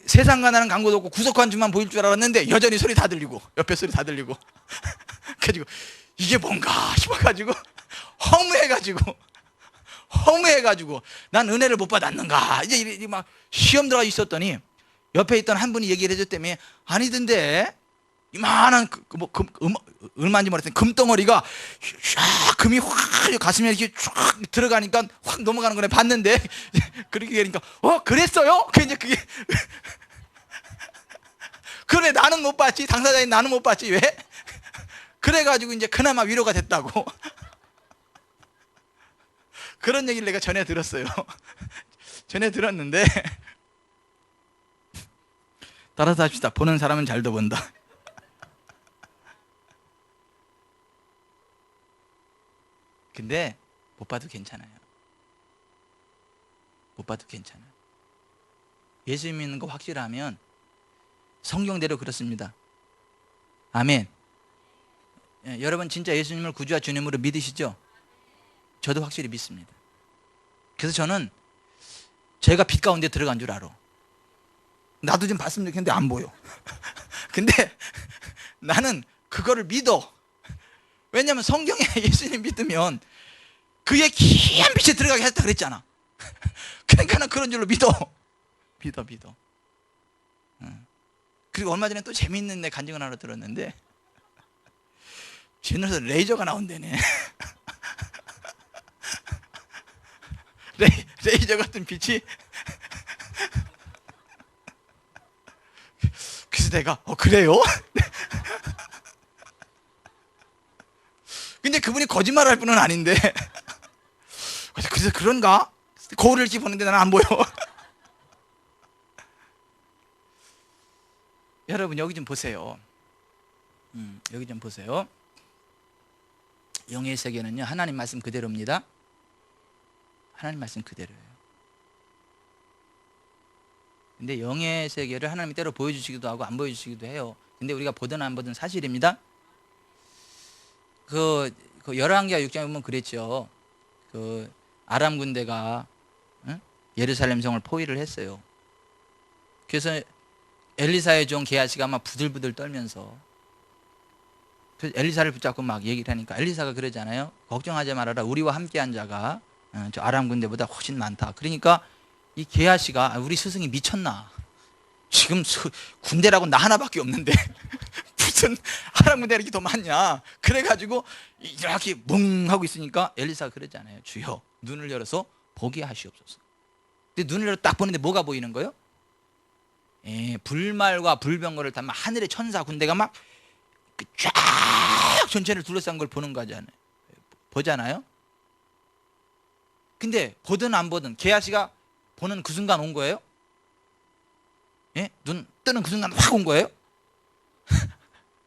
S1: 세상 가나는 광고도 없고 구석한 줄만 보일 줄 알았는데 여전히 소리 다 들리고 옆에 소리 다 들리고 그래가지고 이게 뭔가 싶어가지고 허무해가지고 난 은혜를 못 받았는가 이제 막 시험 들어가 있었더니 옆에 있던 한 분이 얘기를 해줬다며. 아니던데 이만한 얼마인지 모르겠더니 금덩어리가 금이 확 가슴에 이렇게 쫙 들어가니까 확 넘어가는 거네 봤는데 그렇게 얘기하니까 그랬어요? 그게 그래 나는 못 봤지. 당사자인 나는 못 봤지. 왜? 그래가지고 이제 그나마 위로가 됐다고. 그런 얘기를 내가 전에 들었어요. 전에 들었는데 따라서 합시다. 보는 사람은 잘도 본다. 근데 못 봐도 괜찮아요. 못 봐도 괜찮아요. 예수 믿는 거 확실하면 성경대로 그렇습니다. 아멘. 여러분 진짜 예수님을 구주와 주님으로 믿으시죠? 저도 확실히 믿습니다. 그래서 저는 제가 빛 가운데 들어간 줄 알아. 나도 좀 봤으면 좋겠는데 안 보여. 근데 나는 그거를 믿어. 왜냐하면 성경에 예수님 믿으면 그의 귀한 빛에 들어가게 했다 그랬잖아. 그러니까 는 그런 줄로 믿어. 그리고 얼마 전에 또 재미있는 내 간증을 하나 들었는데 제 눈에서 레이저가 나온다네. 레이저 같은 빛이. 그래서 내가 그래요? 근데 그분이 거짓말할 분은 아닌데 그래서 그런가? 거울을 이렇게 보는데 나는 안 보여. 여러분 여기 좀 보세요. 여기 좀 보세요. 영의 세계는요 하나님 말씀 그대로입니다. 하나님 말씀 그대로예요. 근데 영의 세계를 하나님이 때로 보여주시기도 하고 안 보여주시기도 해요. 근데 우리가 보든 안 보든 사실입니다. 그 열왕기하 6장에 보면 그랬죠. 그 아람 군대가 예루살렘 성을 포위를 했어요. 그래서 엘리사의 종 게하시가 막 부들부들 떨면서 그래서 엘리사를 붙잡고 막 얘기를 하니까 엘리사가 그러잖아요. 걱정하지 말아라. 우리와 함께한 자가 저 아람 군대보다 훨씬 많다. 그러니까 이 게하시가 우리 스승이 미쳤나? 지금 군대라고 나 하나밖에 없는데 무슨 아람 군대가 이렇게 더 많냐? 그래가지고 이렇게 멍 하고 있으니까 엘리사가 그러잖아요. 주여 눈을 열어서 보게 하시옵소서. 근데 눈을 열어 딱 보는데 뭐가 보이는 거예요? 불말과 불병거를 담은 하늘의 천사 군대가 막 쫙 전체를 둘러싼 걸 보는 거잖아요. 보잖아요. 근데 보든 안 보든 게하시가 보는 그 순간 온 거예요? 눈 뜨는 그 순간 확 온 거예요?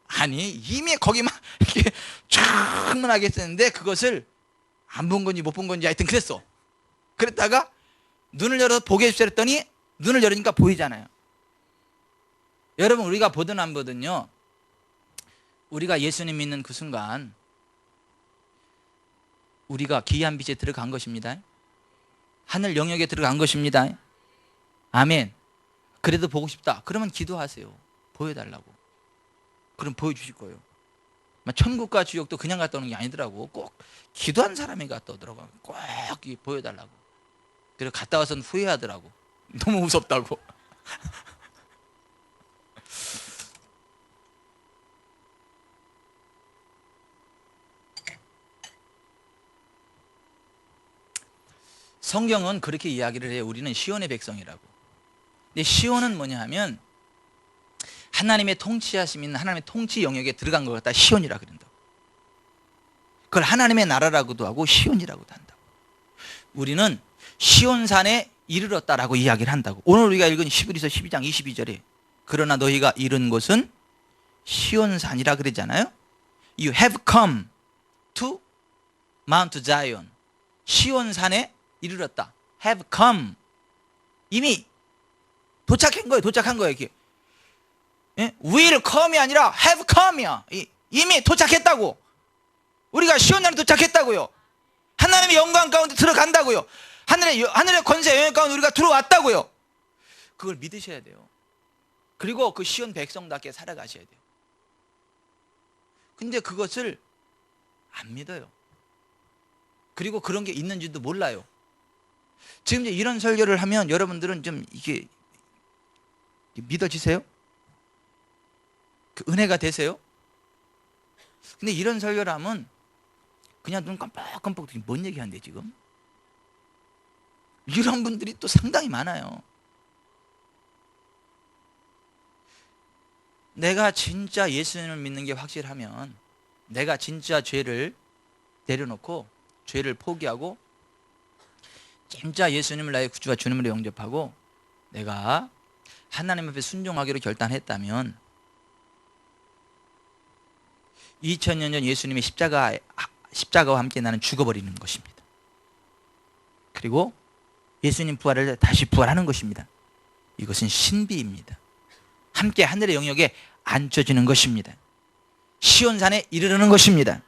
S1: 아니 이미 거기 막 이렇게 충분하게 했었는데 그것을 안 본 건지 못 본 건지 하여튼 그랬어. 그랬다가 눈을 열어서 보게 해주세요 했더니 눈을 열으니까 보이잖아요. 여러분 우리가 보든 안 보든요 우리가 예수님 믿는 그 순간 우리가 귀한 빛에 들어간 것입니다. 하늘 영역에 들어간 것입니다. 아멘. 그래도 보고 싶다. 그러면 기도하세요. 보여달라고. 그럼 보여주실 거예요. 천국과 지옥도 그냥 갔다 오는 게 아니더라고. 꼭 기도한 사람이 갔다 오더라고. 꼭 보여달라고. 그래서 갔다 와서는 후회하더라고. 너무 무섭다고. 성경은 그렇게 이야기를 해요. 우리는 시온의 백성이라고. 근데 시온은 뭐냐 하면 하나님의 통치하심 있는 하나님의 통치 영역에 들어간 것 같다. 시온이라 그런다고. 그걸 하나님의 나라라고도 하고 시온이라고도 한다고. 우리는 시온산에 이르렀다라고 이야기를 한다고. 오늘 우리가 읽은 히브리서 12장 22절에 그러나 너희가 이른 곳은 시온산이라 그러잖아요. You have come to Mount Zion. 시온산에 이르렀다. have come. 이미 도착한 거예요. 도착한 거예요. 이게. 예? will come이 아니라 have come이야. 이미 도착했다고. 우리가 시온산에 도착했다고요. 하나님의 영광 가운데 들어간다고요. 하늘의 권세 영역 가운데 우리가 들어왔다고요. 그걸 믿으셔야 돼요. 그리고 그 시온 백성답게 살아가셔야 돼요. 근데 그것을 안 믿어요. 그리고 그런 게 있는지도 몰라요. 지금 이제 이런 설교를 하면 여러분들은 좀 이게 믿어지세요? 그 은혜가 되세요? 근데 이런 설교를 하면 그냥 눈 깜빡깜빡 뭔 얘기하는데 지금? 이런 분들이 또 상당히 많아요. 내가 진짜 예수님을 믿는 게 확실하면 내가 진짜 죄를 내려놓고 죄를 포기하고 진짜 예수님을 나의 구주와 주님으로 영접하고 내가 하나님 앞에 순종하기로 결단했다면 2000년 전 예수님의 십자가와 함께 나는 죽어버리는 것입니다. 그리고 예수님 부활을 다시 부활하는 것입니다. 이것은 신비입니다. 함께 하늘의 영역에 앉혀지는 것입니다. 시온산에 이르르는 것입니다.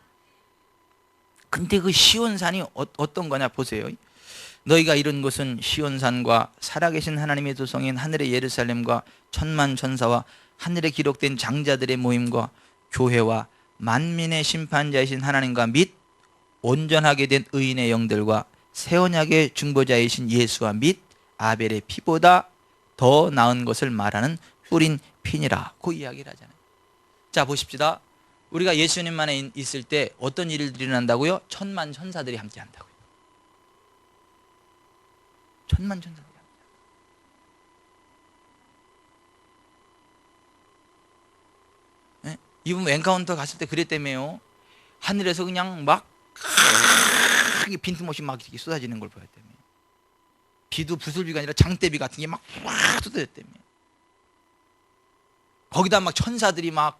S1: 근데 그 시온산이 어떤 거냐 보세요. 너희가 이룬 것은 시온산과 살아계신 하나님의 도성인 하늘의 예루살렘과 천만 천사와 하늘에 기록된 장자들의 모임과 교회와 만민의 심판자이신 하나님과 및 온전하게 된 의인의 영들과 새 언약의 중보자이신 예수와 및 아벨의 피보다 더 나은 것을 말하는 뿌린 피니라. 그 이야기를 하잖아요. 자 보십시다. 우리가 예수님만에 있을 때 어떤 일들이 일어난다고요? 천만 천사들이 함께 한다고요. 천만 천사들이 함께. 네? 이분 엔카운터 갔을 때 그랬다며요. 하늘에서 그냥 막 빈틈없이 막 이렇게 쏟아지는 걸 보였다며. 비도 부슬비가 아니라 장대비 같은 게 막 쏟아졌다며. 거기다 막 천사들이 막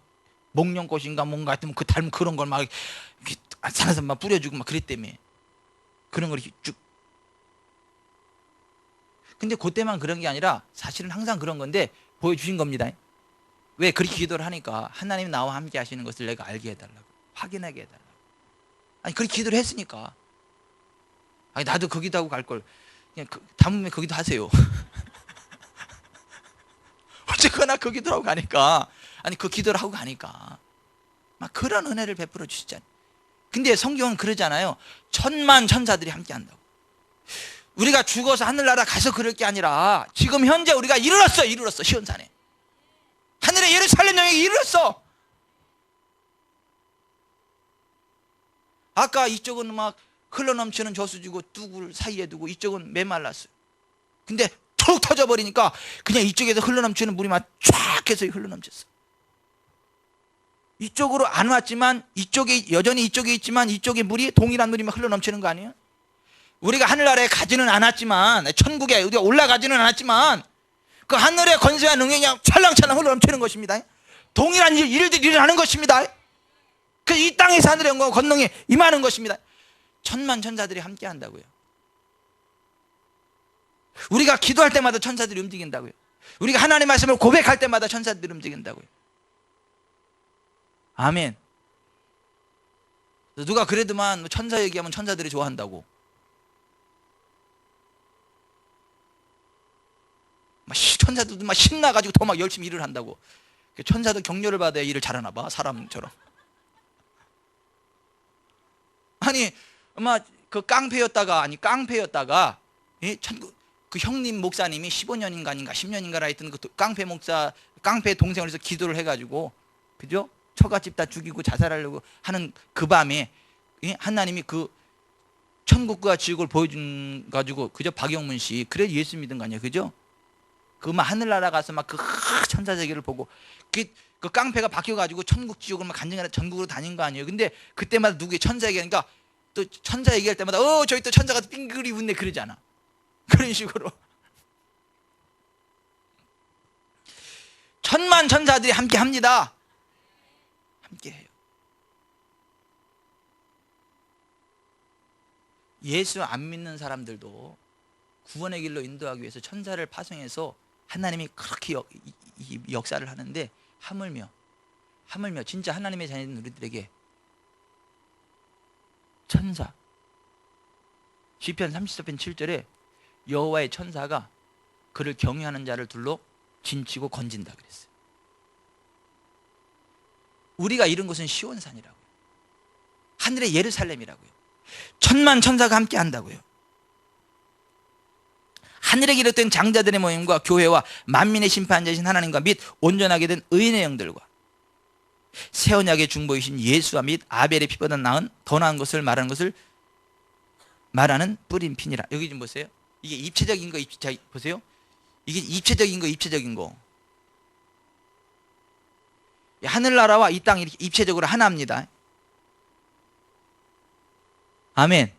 S1: 목련꽃인가 뭔가 하여튼 그 닮은 그런 걸 막 산에서 막 뿌려주고 막 그랬다며. 그런 걸 이렇게 쭉. 근데 그때만 그런 게 아니라 사실은 항상 그런 건데 보여주신 겁니다. 왜? 그렇게 기도를 하니까 하나님 나와 함께 하시는 것을 내가 알게 해달라고, 확인하게 해달라고. 아니 그렇게 기도를 했으니까. 아니 나도 거기도 하고 갈 걸 그냥 담으면 거기도 하세요. 어쨌거나 그 기도를 하고 가니까, 아니 그 기도를 하고 가니까 막 그런 은혜를 베풀어 주시잖아요. 근데 성경은 그러잖아요. 천만 천사들이 함께 한다고. 우리가 죽어서 하늘나라 가서 그럴 게 아니라 지금 현재 우리가 이르렀어 시온산에. 하늘의 예루살렘 영역에 이르렀어. 아까 이쪽은 막 흘러넘치는 저수지고 뚝을 사이에 두고 이쪽은 메말랐어요. 근데 툭 터져버리니까 그냥 이쪽에서 흘러넘치는 물이 막 쫙 해서 흘러넘쳤어. 이쪽으로 안 왔지만 이쪽에 여전히 이쪽에 있지만 이쪽에 물이 동일한 물이 막 흘러넘치는 거 아니에요? 우리가 하늘나라에 가지는 않았지만 천국에 우리가 올라가지는 않았지만 그 하늘의 권세와 능력이 그냥 찰랑찰랑 흘러넘치는 것입니다. 동일한 일들이 일어나는 것입니다. 그 이 땅에서 하늘의 영광과 권능이 임하는 것입니다. 천만 천사들이 함께 한다고요. 우리가 기도할 때마다 천사들이 움직인다고요. 우리가 하나님의 말씀을 고백할 때마다 천사들이 움직인다고요. 아멘. 누가 그래도만 천사 얘기하면 천사들이 좋아한다고. 천사들도 막 신나가지고 더 막 열심히 일을 한다고. 천사도 격려를 받아야 일을 잘하나 봐, 사람처럼. 아니, 막 그 깡패였다가 예? 그 형님 목사님이 15년인가 10년인가라 했던 그 깡패 목사, 깡패 동생을 해서 기도를 해가지고, 그죠? 처갓집 다 죽이고 자살하려고 하는 그 밤에, 예? 하나님이 그 천국과 지옥을 보여준 가지고, 그죠? 박영문 씨, 그래 예수 믿은 거 아니에요, 그죠? 그 막 하늘나라 가서 막 그 천사 세계를 보고, 그 깡패가 바뀌어가지고 천국 지옥을 막 간증하는 전국으로 다닌 거 아니에요. 근데 그때마다 누구의 천사 얘기하니까, 또 천사 얘기할 때마다 저기 또 천사가 빙그리 웃네 그러잖아. 그런 식으로 천만 천사들이 함께 합니다. 함께 해요. 예수 안 믿는 사람들도 구원의 길로 인도하기 위해서 천사를 파송해서 하나님이 그렇게 역사를 하는데, 하물며 진짜 하나님의 자녀인 우리들에게 천사, 시편 34편 7절에 여호와의 천사가 그를 경외하는 자를 둘러 진치고 건진다 그랬어요. 우리가 이룬 곳은 시온산이라고요. 하늘의 예루살렘이라고요. 천만 천사가 함께 한다고요. 하늘에 기록된 장자들의 모임과 교회와 만민의 심판자이신 하나님과 및 온전하게 된 의인의 영들과 새 언약의 중보이신 예수와 및 아벨의 피보다 더 나은 것을 말하는 뿌린 핀이라. 여기 좀 보세요. 이게 입체적인 거, 보세요. 이게 입체적인 거. 하늘나라와 이 땅이 이렇게 입체적으로 하나입니다. 아멘.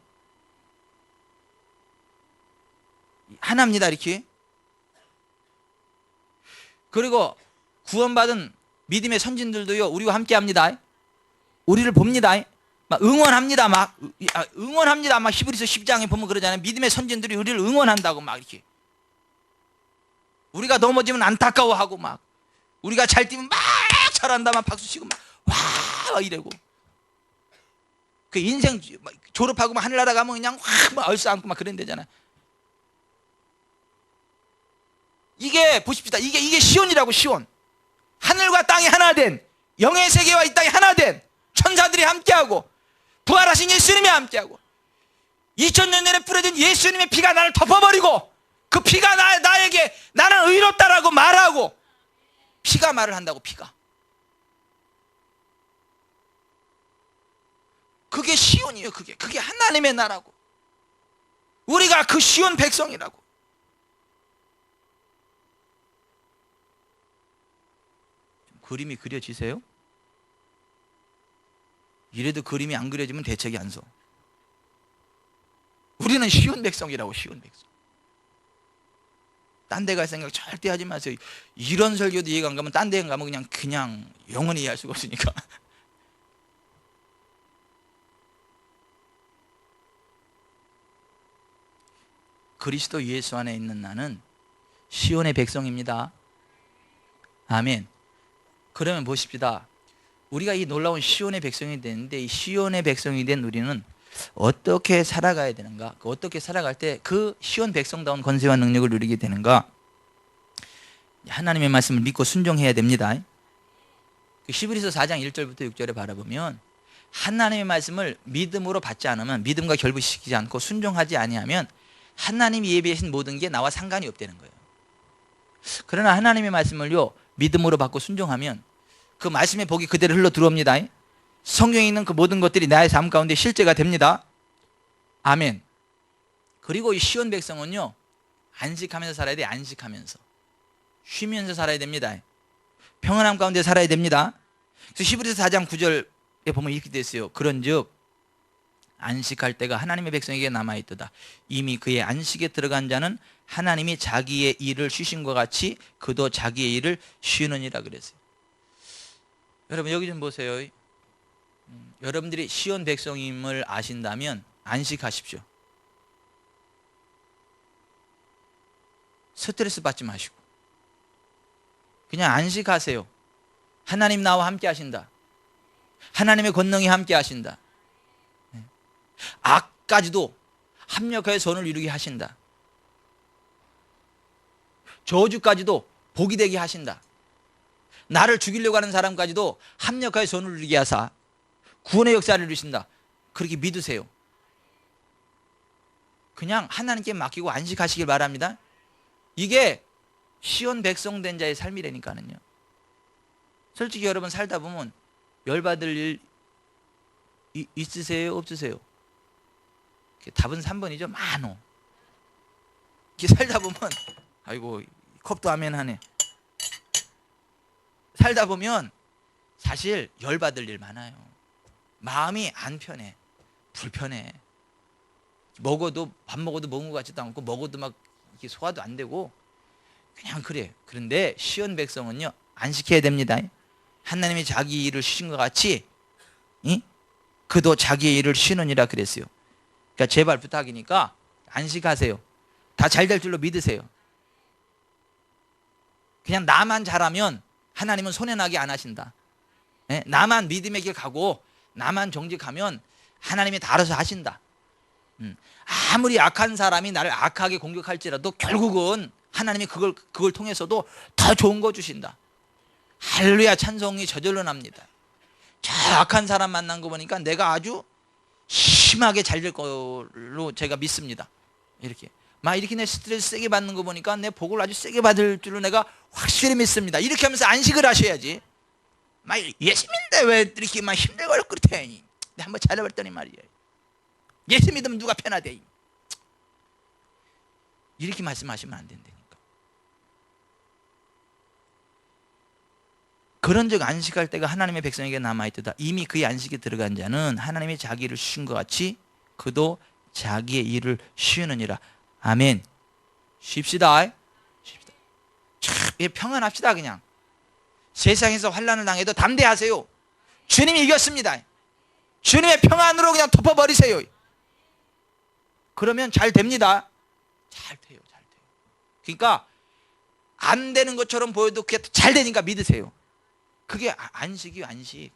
S1: 하나입니다, 이렇게. 그리고 구원받은 믿음의 선진들도요, 우리와 함께 합니다. 우리를 봅니다. 막 응원합니다. 응원합니다. 막 히브리서 10장에 보면 그러잖아요. 믿음의 선진들이 우리를 응원한다고 막 이렇게. 우리가 넘어지면 안타까워하고, 막 우리가 잘 뛰면 막 잘한다 막 박수 치고 막 이러고. 그 인생 졸업하고 막 하늘나라 가면 그냥 막 얼싸안고 막 그런 데잖아. 이게 보십시다. 이게 시온이라고. 시온. 하늘과 땅이 하나 된, 영의 세계와 이 땅이 하나 된 천사들이 함께하고, 부활하신 예수님이 함께하고, 2000년 전에 뿌려진 예수님의 피가 나를 덮어버리고, 그 피가 나에게 나는 의롭다라고 말하고, 피가 말을 한다고. 피가. 그게 시온이에요. 그게 하나님의 나라고. 우리가 그 시온 백성이라고. 그림이 그려지세요? 이래도 그림이 안 그려지면 대책이 안 서. 우리는 시온 백성이라고. 시온 백성. 딴 데 갈 생각 절대 하지 마세요. 이런 설교도 이해가 안 가면 딴 데 가면 그냥 영원히 이해할 수가 없으니까. 그리스도 예수 안에 있는 나는 시온의 백성입니다. 아멘. 그러면 보십시다. 우리가 이 놀라운 시온의 백성이 되는데, 이 시온의 백성이 된 우리는 어떻게 살아가야 되는가? 어떻게 살아갈 때 그 시온 백성다운 권세와 능력을 누리게 되는가? 하나님의 말씀을 믿고 순종해야 됩니다. 히브리서 4장 1절부터 6절에 바라보면, 하나님의 말씀을 믿음으로 받지 않으면, 믿음과 결부시키지 않고 순종하지 아니하면 하나님이 예비하신 모든 게 나와 상관이 없다는 거예요. 그러나 하나님의 말씀을요, 믿음으로 받고 순종하면 그 말씀의 복이 그대로 흘러 들어옵니다. 성경에 있는 그 모든 것들이 나의 삶 가운데 실제가 됩니다. 아멘. 그리고 이 시온 백성은요, 안식하면서 살아야 돼. 안식하면서 쉬면서 살아야 됩니다. 평안함 가운데 살아야 됩니다. 그래서 히브리서 4장 9절에 보면 이렇게 되어 있어요. 그런즉 안식할 때가 하나님의 백성에게 남아있도다. 이미 그의 안식에 들어간 자는 하나님이 자기의 일을 쉬신과 같이 그도 자기의 일을 쉬느니라 그랬어요. 여러분 여기 좀 보세요. 여러분들이 시온 백성임을 아신다면 안식하십시오. 스트레스 받지 마시고 그냥 안식하세요. 하나님 나와 함께 하신다. 하나님의 권능이 함께 하신다. 악까지도 합력하여 선을 이루게 하신다. 저주까지도 복이 되게 하신다. 나를 죽이려고 하는 사람까지도 합력하여 선을 이루게 하사 구원의 역사를 이루신다. 그렇게 믿으세요. 그냥 하나님께 맡기고 안식하시길 바랍니다. 이게 시온 백성 된 자의 삶이라니까는요. 솔직히 여러분 살다 보면 열받을 일 있으세요? 없으세요? 답은 3번이죠. 많어. 이렇게 살다 보면 아이고 컵도 아멘 하네. 살다 보면 사실 열받을 일 많아요. 마음이 안 편해. 불편해. 먹어도 밥 먹어도 먹은 것 같지도 않고 먹어도 막 이렇게 소화도 안 되고 그냥 그래. 그런데 시온 백성은요 안식해야 됩니다. 하나님이 자기 일을 쉬신 것 같이 그도 자기의 일을 쉬느니라 그랬어요. 그러니까 제발 부탁이니까 안식하세요. 다 잘 될 줄로 믿으세요. 그냥 나만 잘하면 하나님은 손해나게 안 하신다. 나만 믿음의 길 가고 나만 정직하면 하나님이 다 알아서 하신다. 아무리 악한 사람이 나를 악하게 공격할지라도 결국은 하나님이 그걸 통해서도 더 좋은 거 주신다. 할렐루야 찬송이 저절로 납니다. 저 악한 사람 만난 거 보니까 내가 아주 심하게 잘 될 걸로 제가 믿습니다. 이렇게 내 스트레스 세게 받는 거 보니까 내 복을 아주 세게 받을 줄로 내가 확실히 믿습니다. 이렇게 하면서 안식을 하셔야지. 예수 믿는데 왜 이렇게 힘들고 그렇대. 내가 한번 잘해봤더니 말이에요. 예수 믿으면 누가 편하대. 이렇게 말씀하시면 안 된다니까. 그런즉 안식할 때가 하나님의 백성에게 남아있도다. 이미 그의 안식에 들어간 자는 하나님이 자기 일을 쉬신 것 같이 그도 자기의 일을 쉬느니라. 아멘. 쉽시다. 평안합시다. 그냥 세상에서 환난을 당해도 담대하세요. 주님이 이겼습니다. 주님의 평안으로 그냥 덮어버리세요. 그러면 잘 됩니다. 잘 돼요. 그러니까 안 되는 것처럼 보여도 그게 잘 되니까 믿으세요. 그게 안식이요. 안식.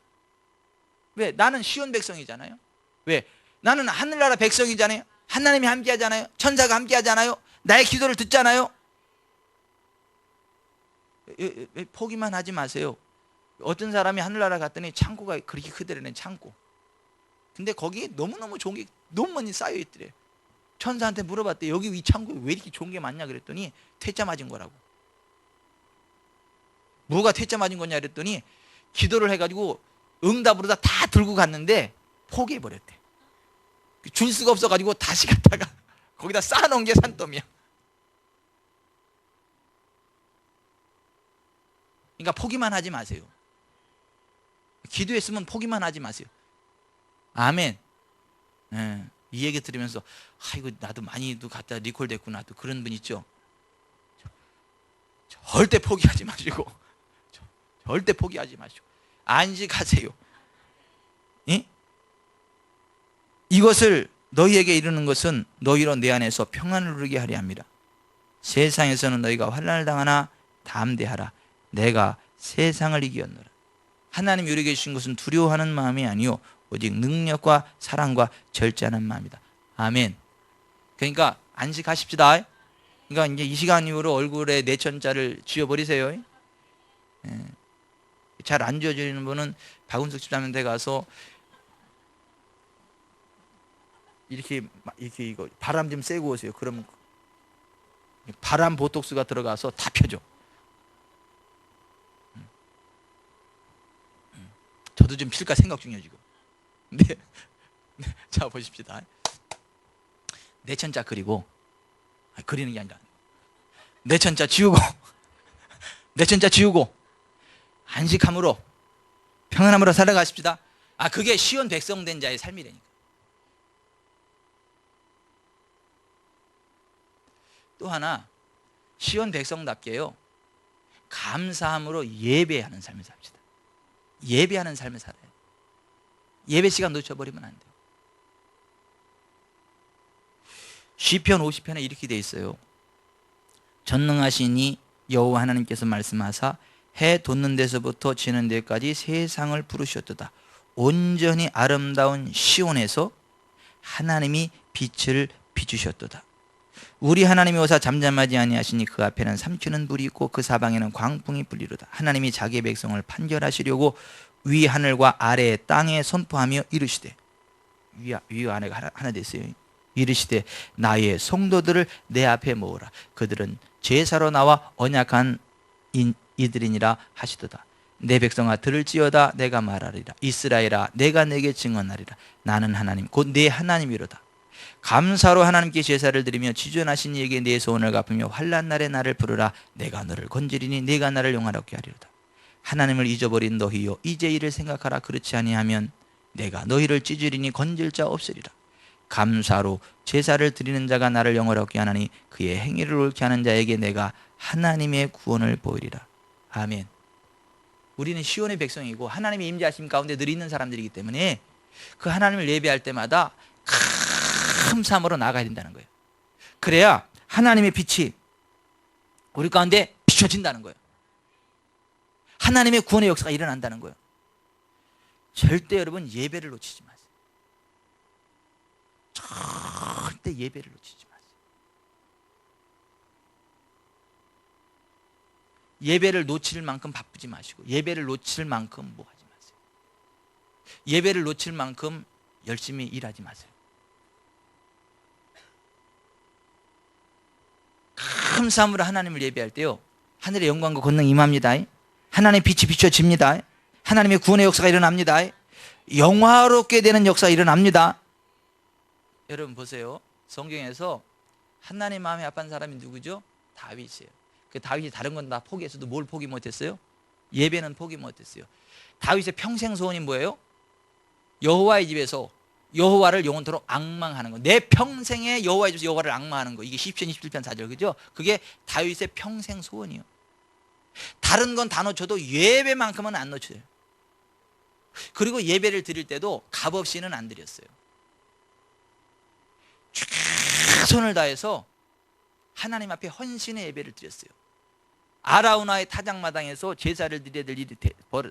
S1: 왜? 나는 시온 백성이잖아요. 왜? 나는 하늘나라 백성이잖아요. 하나님이 함께 하잖아요. 천사가 함께 하잖아요. 나의 기도를 듣잖아요. 포기만 하지 마세요. 어떤 사람이 하늘나라 갔더니 창고가 그렇게 크더라는 창고. 근데 거기 너무너무 좋은 게 너무 많이 쌓여 있더래. 천사한테 물어봤대. 여기 이 창고에 왜 이렇게 좋은 게 많냐 그랬더니 퇴짜 맞은 거라고. 뭐가 퇴짜 맞은 거냐 그랬더니 기도를 해가지고 응답으로 다 들고 갔는데 포기해버렸대. 줄 수가 없어가지고 다시 갔다가 거기다 쌓아놓은 게 산더미야. 그러니까 포기만 하지 마세요. 기도했으면 포기만 하지 마세요. 아멘. 이 얘기 들으면서 아이고 나도 많이도 갖다 리콜 됐구나 또 그런 분 있죠. 절대 포기하지 마시고 절대 포기하지 마시고 안식하세요. 이것을 너희에게 이르는 것은 너희로 내 안에서 평안을 누리게 하려 합니다. 세상에서는 너희가 환난을 당하나 담대하라. 내가 세상을 이기었노라. 하나님이 우리에게 주신 것은 두려워하는 마음이 아니요 오직 능력과 사랑과 절제하는 마음이다. 아멘. 그러니까 안식하십시다. 그러니까 이제 이 시간 이후로 얼굴에 내천자를 지워버리세요. 잘 안 지워지는 분은 박은숙 집사님한테 가서 이렇게 이거 바람 좀 쐬고 오세요. 그럼 바람 보톡스가 들어가서 다 펴져. 저도 좀 필까 생각 중이에요 지금. 네. 자 보십시다. 내천자 그리고 그리는 게 아니라 내천자 지우고 내천자 지우고 안식함으로 평안함으로 살아가십시다. 그게 시온 백성 된 자의 삶이라니까. 또 하나 시온 백성답게요 감사함으로 예배하는 삶을 삽시다. 예배하는 삶을 살아요. 예배 시간 놓쳐버리면 안 돼요. 시편 50편에 이렇게 돼 있어요. 전능하시니 여호와 하나님께서 말씀하사 해 돋는 데서부터 지는 데까지 세상을 부르셨도다. 온전히 아름다운 시온에서 하나님이 빛을 비추셨도다. 우리 하나님이 오사 잠잠하지 아니하시니 그 앞에는 삼키는 불이 있고 그 사방에는 광풍이 불리로다. 하나님이 자기의 백성을 판결하시려고 위 하늘과 아래 땅에 선포하며 이르시되. 위와 아래가 하나 됐어요. 이르시되 나의 성도들을 내 앞에 모으라. 그들은 제사로 나와 언약한 이들이니라 하시도다. 내 백성아 들을지어다. 내가 말하리라. 이스라엘아 내가 내게 증언하리라. 나는 하나님 곧 내 하나님이로다. 감사로 하나님께 제사를 드리며 지존하신 이에게 내 소원을 갚으며 환난 날에 나를 부르라. 내가 너를 건지리니 내가 나를 영화롭게 하리로다. 하나님을 잊어버린 너희여 이제 이를 생각하라. 그렇지 아니하면 내가 너희를 찢으리니 건질 자 없으리라. 감사로 제사를 드리는 자가 나를 영화롭게 하나니 그의 행위를 옳게 하는 자에게 내가 하나님의 구원을 보이리라. 아멘. 우리는 시온의 백성이고 하나님의 임재하심 가운데 늘 있는 사람들이기 때문에 그 하나님을 예배할 때마다 감사함으로 나아가야 된다는 거예요. 그래야 하나님의 빛이 우리 가운데 비춰진다는 거예요. 하나님의 구원의 역사가 일어난다는 거예요. 절대 여러분 예배를 놓치지 마세요. 절대 예배를 놓치지 마세요. 예배를 놓칠 만큼 바쁘지 마시고 예배를 놓칠 만큼 뭐 하지 마세요. 예배를 놓칠 만큼 열심히 일하지 마세요. 감사함으로 하나님을 예배할 때요 하늘의 영광과 권능이 임합니다. 하나님의 빛이 비춰집니다. 하나님의 구원의 역사가 일어납니다. 영화롭게 되는 역사가 일어납니다. 여러분 보세요. 성경에서 하나님 마음에 합한 사람이 누구죠? 다윗이에요. 그 다윗이 다른 건 다 포기했어도 뭘 포기 못했어요? 예배는 포기 못했어요. 다윗의 평생 소원이 뭐예요? 여호와의 집에서 여호와를 영원토록 앙망하는 거. 내 평생에 여호와의 집에서 여호와를 앙망하는 거. 이게 시편 27편 4절 그죠? 그게 다윗의 평생 소원이에요. 다른 건 다 놓쳐도 예배만큼은 안 놓쳐요. 그리고 예배를 드릴 때도 값없이는 안 드렸어요. 최선을 다해서 하나님 앞에 헌신의 예배를 드렸어요. 아라우나의 타작마당에서 제사를 드려야 될 일이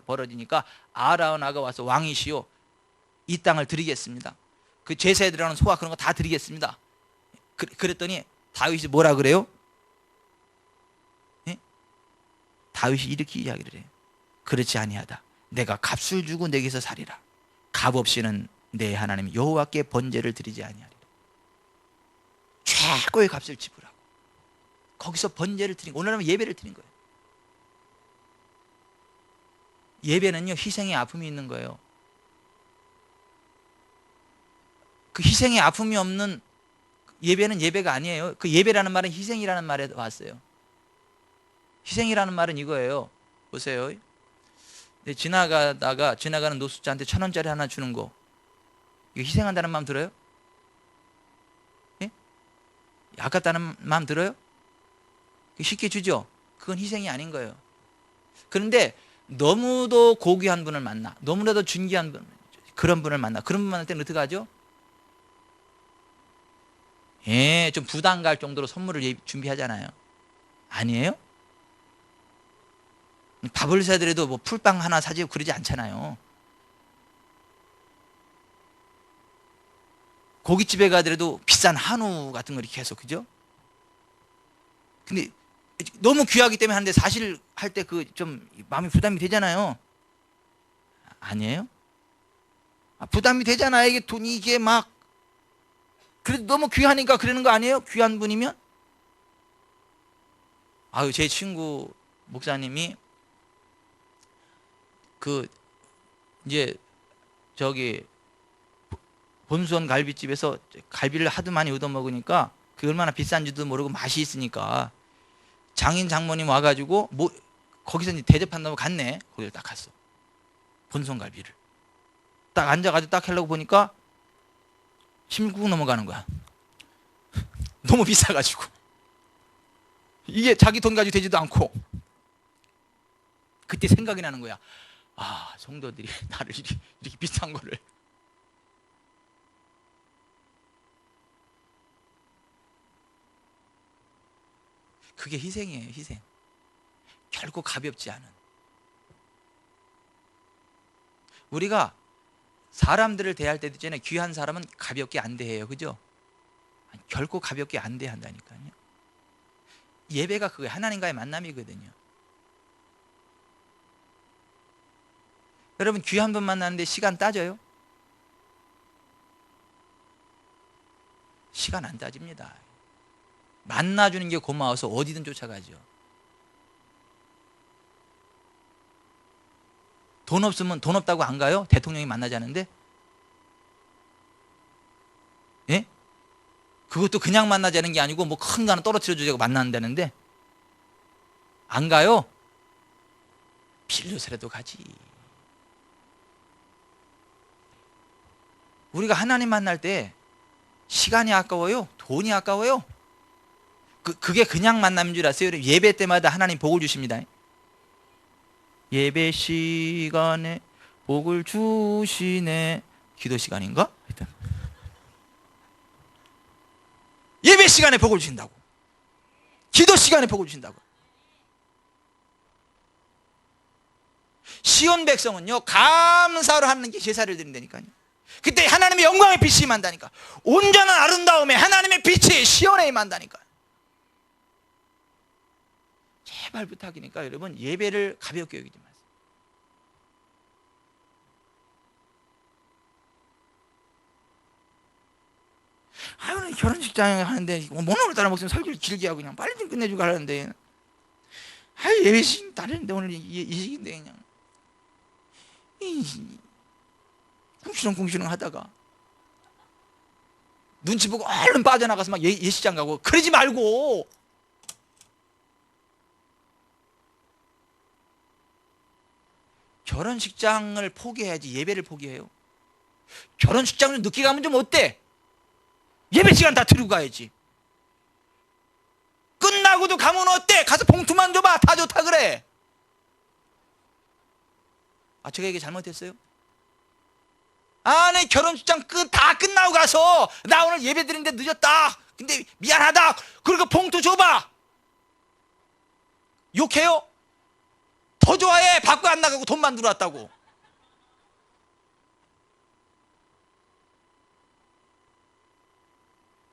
S1: 벌어지니까 아라우나가 와서 왕이시오 이 땅을 드리겠습니다. 그 제사에 들어가는 소와 그런 거 다 드리겠습니다. 그랬더니 다윗이 뭐라 그래요? 예? 다윗이 이렇게 이야기를 해요. 그렇지 아니하다. 내가 값을 주고 내게서 살리라. 값 없이는 내 하나님 여호와께 번제를 드리지 아니하리라. 최고의 값을 지불하고 거기서 번제를 드린, 오늘은 예배를 드린 거예요. 예배는요 희생의 아픔이 있는 거예요. 그 희생의 아픔이 없는 예배는 예배가 아니에요. 그 예배라는 말은 희생이라는 말에 왔어요. 희생이라는 말은 이거예요. 보세요. 지나가는 노숙자한테 1,000원짜리 하나 주는 거, 이거 희생한다는 마음 들어요? 예? 아깝다는 마음 들어요? 쉽게 주죠? 그건 희생이 아닌 거예요. 그런데 너무도 고귀한 분을 만나, 너무나도 존귀한 분, 그런 분을 만나, 그런 분 만날 때는 어떻게 하죠? 예, 좀 부담 갈 정도로 선물을 준비하잖아요. 아니에요? 밥을 사더라도 뭐 풀빵 하나 사주고 그러지 않잖아요. 고깃집에 가더라도 비싼 한우 같은 거 이렇게 해서, 그죠? 근데 너무 귀하기 때문에 하는데 사실 할 때 그 좀 마음이 부담이 되잖아요. 아니에요? 부담이 되잖아요. 이게 돈이 이게 막 그래도 너무 귀하니까 그러는 거 아니에요? 귀한 분이면? 아유, 제 친구 목사님이 그 이제 저기 본수원 갈비집에서 갈비를 하도 많이 얻어먹으니까 그게 얼마나 비싼지도 모르고 맛이 있으니까 장인 장모님 와가지고 뭐 거기서 이제 대접한다고 갔네. 거기를 딱 갔어. 본수원 갈비를 딱 앉아가지고 딱 하려고 보니까 16분 넘어가는 거야. 너무 비싸가지고 이게 자기 돈 가지고 되지도 않고. 그때 생각이 나는 거야. 아, 성도들이 나를 이렇게 비싼 거를. 그게 희생이에요. 희생. 결코 가볍지 않은. 우리가 사람들을 대할 때도 있잖아요. 귀한 사람은 가볍게 안 대해요. 그죠? 결코 가볍게 안 대한다니까요. 예배가 그거예요. 하나님과의 만남이거든요. 여러분, 귀한 분 만나는데 시간 따져요? 시간 안 따집니다. 만나주는 게 고마워서 어디든 쫓아가죠. 돈 없으면 돈 없다고 안 가요? 대통령이 만나자는데? 예? 그것도 그냥 만나자는 게 아니고 뭐 큰 거 하나 떨어뜨려 주자고 만난다는데 안 가요? 빌려서라도 가지. 우리가 하나님 만날 때 시간이 아까워요? 돈이 아까워요? 그게 그냥 만남인 줄 아세요? 예배 때마다 하나님 복을 주십니다. 예배 시간에 복을 주시네. 기도 시간인가? 하여튼. 예배 시간에 복을 주신다고. 기도 시간에 복을 주신다고. 시온 백성은요, 감사로 하는 게 제사를 드린다니까요. 그때 하나님의 영광의 빛이 임한다니까. 온전한 아름다움에 하나님의 빛이 시온에 임한다니까. 제발 부탁이니까 여러분, 예배를 가볍게 여기지 마세요. 오늘 결혼식장에 하는데 오늘따라 목사님 설교를 길게 하고 그냥 빨리 좀 끝내주고 하는데 예배식 다른데 오늘 이 식인데 그냥 궁시렁궁시렁 하다가 눈치 보고 얼른 빠져나가서 막 예식장 가고 그러지 말고 결혼식장을 포기해야지 예배를 포기해요. 결혼식장을 늦게 가면 좀 어때? 예배 시간 다 들고 가야지. 끝나고도 가면 어때? 가서 봉투만 줘봐. 다 좋다 그래. 제가 얘기 잘못했어요? 내 결혼식장 다 끝나고 가서 나 오늘 예배 드리는데 늦었다. 근데 미안하다. 그리고 봉투 줘봐. 욕해요? 더 좋아해. 밖에 안 나가고 돈만 들어왔다고.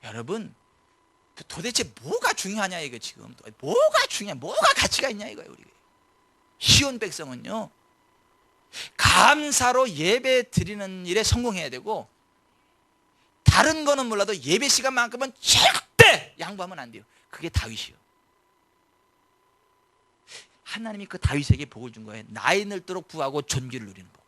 S1: 여러분, 도대체 뭐가 중요하냐 이거 지금. 뭐가 중요해? 뭐가 가치가 있냐 이거예요. 우리 시온 백성은요, 감사로 예배 드리는 일에 성공해야 되고, 다른 거는 몰라도 예배 시간만큼은 절대 양보하면 안 돼요. 그게 다윗이요. 하나님이 그 다윗에게 복을 준 거예요. 나이 늙도록 부하고 존귀를 누리는 복.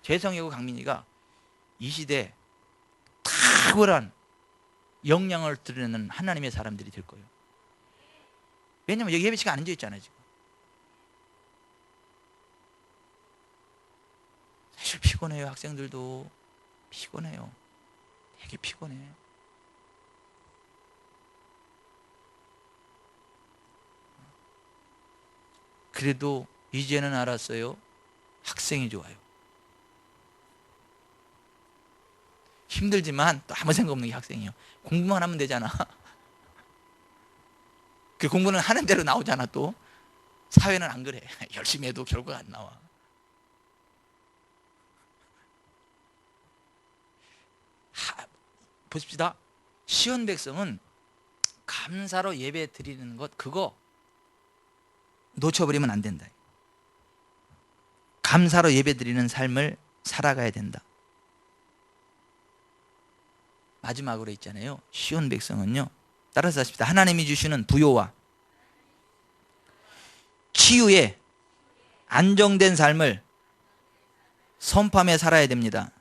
S1: 재성이고 강민이가 이 시대에 탁월한 영향을 드리는 하나님의 사람들이 될 거예요. 왜냐면 여기 예배치가 안 앉아 있잖아요 지금. 사실 피곤해요. 학생들도 피곤해요. 되게 피곤해요. 그래도 이제는 알았어요. 학생이 좋아요. 힘들지만 또 아무 생각 없는 게 학생이에요. 공부만 하면 되잖아. 그 공부는 하는 대로 나오잖아. 또 사회는 안 그래. 열심히 해도 결과가 안 나와. 보십시다. 시온 백성은 감사로 예배 드리는 것, 그거 놓쳐버리면 안 된다. 감사로 예배 드리는 삶을 살아가야 된다. 마지막으로 있잖아요. 시온 백성은요, 따라서 하십시다. 하나님이 주시는 부요와 치유에 안정된 삶을 선포하며 살아야 됩니다.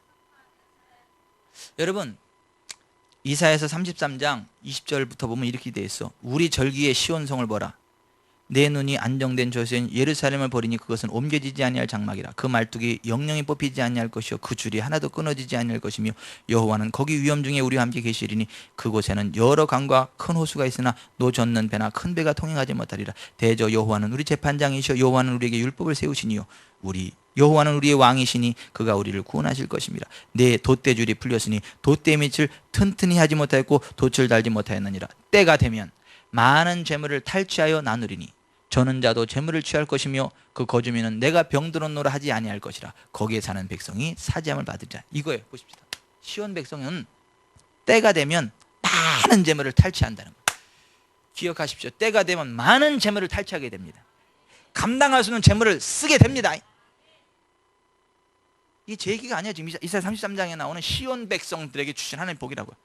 S1: 여러분, 이사야서 33장 20절부터 보면 이렇게 되어 있어. 우리 절기의 시온성을 보라. 내 눈이 안정된 저수인 예루살렘을 보리니 그것은 옮겨지지 아니할 장막이라. 그 말뚝이 영영이 뽑히지 아니할 것이요 그 줄이 하나도 끊어지지 아니할 것이며 여호와는 거기 위험 중에 우리와 함께 계시리니 그곳에는 여러 강과 큰 호수가 있으나 노 젓는 배나 큰 배가 통행하지 못하리라. 대저 여호와는 우리 재판장이시여 여호와는 우리에게 율법을 세우시니요 여호와는 우리의 왕이시니 그가 우리를 구원하실 것입니다. 내 돛대줄이 풀렸으니 돛대 밑을 튼튼히 하지 못하였고 돛을 달지 못하였느니라. 때가 되면 많은 재물을 탈취하여 나누리니 저는 자도 재물을 취할 것이며 그 거주민은 내가 병들었노라 하지 아니할 것이라. 거기에 사는 백성이 사지함을 받으리라. 이거예요. 보십시다. 시온 백성은 때가 되면 많은 재물을 탈취한다는 거예요. 기억하십시오. 때가 되면 많은 재물을 탈취하게 됩니다. 감당할 수 있는 재물을 쓰게 됩니다. 이게 제 얘기가 아니야. 지금 이사야 33장에 나오는 시온 백성들에게 주신 하나님의 복이라고요.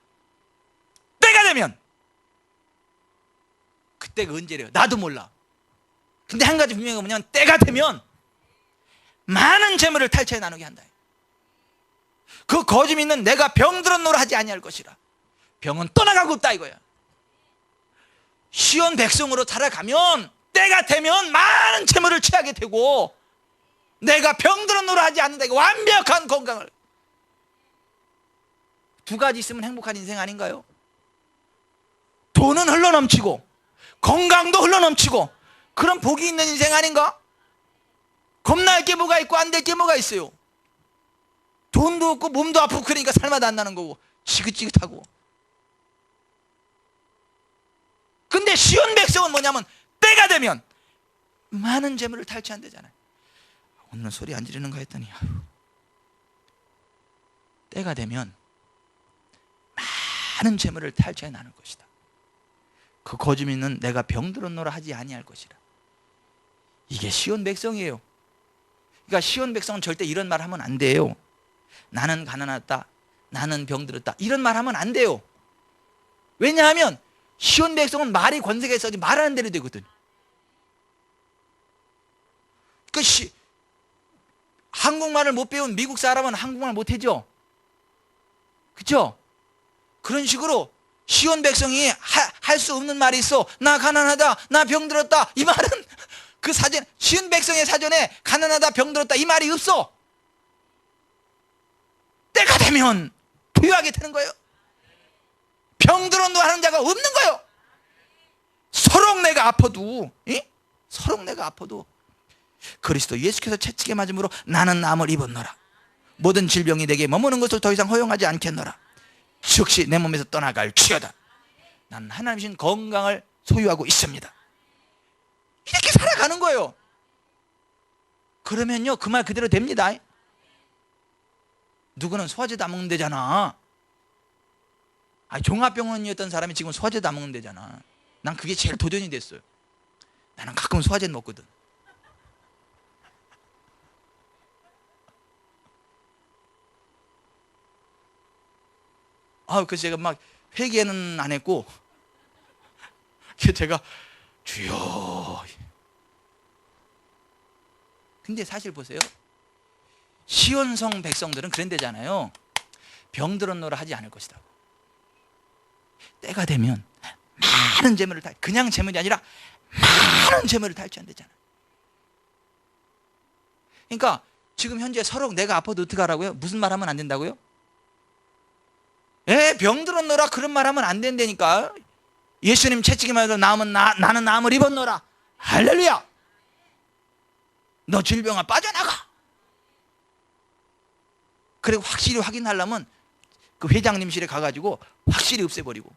S1: 때가 되면, 그때가 언제래요? 나도 몰라. 근데 한 가지 분명한 건 뭐냐면, 때가 되면 많은 재물을 탈취해 나누게 한다. 그 거짓 믿는 내가 병들었노라 하지 아니할 것이라. 병은 떠나가고 없다 이거야. 시온 백성으로 살아가면 때가 되면 많은 재물을 취하게 되고, 내가 병들었노라 하지 않는다. 이거 완벽한 건강을. 두 가지 있으면 행복한 인생 아닌가요? 돈은 흘러넘치고 건강도 흘러넘치고, 그런 복이 있는 인생 아닌가? 겁날 게 뭐가 있고 안 될 게 뭐가 있어요? 돈도 없고 몸도 아프고 그러니까 살맛 안 나는 거고 지긋지긋하고. 근데 시온 백성은 뭐냐면 때가 되면 많은 재물을 탈취한대잖아요. 오늘은 소리 안 지르는가 했더니 때가 되면 많은 재물을 탈취해 나눌 것이다. 그 거짓 믿는 내가 병들었노라 하지 아니할 것이라. 이게 시온 백성이에요. 그러니까 시온 백성은 절대 이런 말 하면 안 돼요. 나는 가난하다, 나는 병들었다, 이런 말 하면 안 돼요. 왜냐하면 시온 백성은 말이 권세가 있어야지 말하는 대로 되거든. 한국말을 못 배운 미국 사람은 한국말 못하죠. 그렇죠? 그런 식으로 시온 백성이 할 수 없는 말이 있어. 나 가난하다, 나 병들었다. 이 말은 그 사전, 시온 백성의 사전에 가난하다, 병들었다 이 말이 없어. 때가 되면 부유하게 되는 거예요. 병들었노 하는 자가 없는 거예요. 서로 내가 아파도, 서로 내가 아파도 그리스도 예수께서 채찍에 맞음으로 나는 남을 입었노라. 모든 질병이 내게 머무는 것을 더 이상 허용하지 않겠노라. 즉시 내 몸에서 떠나갈 지어다. 나는 하나님이신 건강을 소유하고 있습니다. 이렇게 살아가는 거예요. 그러면요 그 말 그대로 됩니다. 누구는 소화제도 안 먹는 데잖아. 종합병원이었던 사람이 지금 소화제도 안 먹는 데잖아. 난 그게 제일 도전이 됐어요. 나는 가끔 소화제는 먹거든. 그래서 제가 막 회개는 안 했고, 제가 주여. 근데 사실 보세요. 시온성 백성들은 그런 데잖아요. 병들었노라 하지 않을 것이다. 때가 되면 많은 재물을 그냥 재물이 아니라 많은 재물을 탈취한대잖아. 그러니까 지금 현재 서로 내가 아파도 어떻게 하라고요? 무슨 말 하면 안 된다고요? 병들었노라 그런 말 하면 안 된다니까. 예수님 채찍에 맞아서 나는 남을 입었노라. 할렐루야. 너 질병아 빠져나가. 그리고 확실히 확인하려면 그 회장님실에 가가지고 확실히 없애버리고.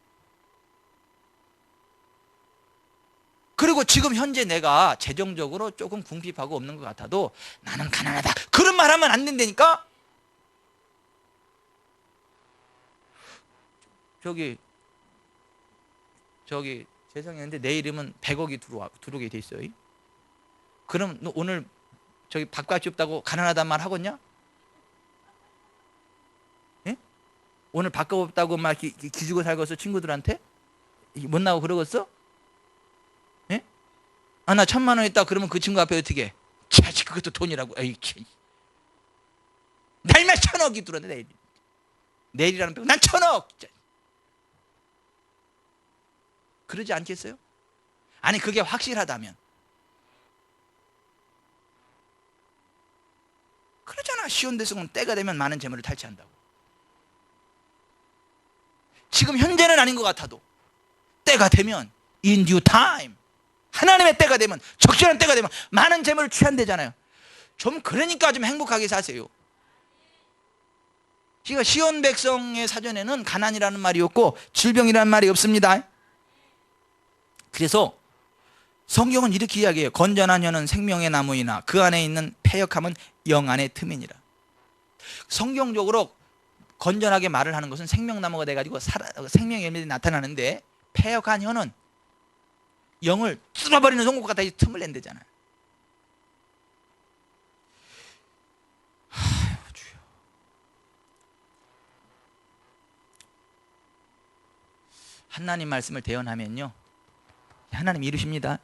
S1: 그리고 지금 현재 내가 재정적으로 조금 궁핍하고 없는 것 같아도 나는 가난하다 그런 말 하면 안 된다니까. 저기 재성이었는데 내 이름은 100억이 들어오게 돼 있어요. 그럼 너 오늘 저기 밥값이 없다고 가난하단 말 하겠냐? 예? 오늘 밥값 없다고 막 기죽어 살겠어 친구들한테? 못 나고 그러겠어? 예? 나 1000만 원 있다 그러면 그 친구 앞에 어떻게 해? 차지 그것도 돈이라고. 날만 1000억이 들어오네. 내일이라는 빼고 난 1000억. 그러지 않겠어요? 아니 그게 확실하다면. 그러잖아. 시온 백성은 때가 되면 많은 재물을 탈취한다고. 지금 현재는 아닌 것 같아도 때가 되면 in due time, 하나님의 때가 되면, 적절한 때가 되면 많은 재물을 취한대잖아요. 좀 그러니까 좀 행복하게 사세요. 지금 시온 백성의 사전에는 가난이라는 말이 없고 질병이라는 말이 없습니다. 그래서 성경은 이렇게 이야기해요. 건전한 혀는 생명의 나무이나 그 안에 있는 패역함은 영 안의 틈이니라. 성경적으로 건전하게 말을 하는 것은 생명나무가 돼가지고 생명의 열매들이 나타나는데, 패역한 혀는 영을 뚫어버리는 송곳 같이 틈을 낸대잖아요. 하나님 말씀을 대언하면요, 하나님이 이루십니다.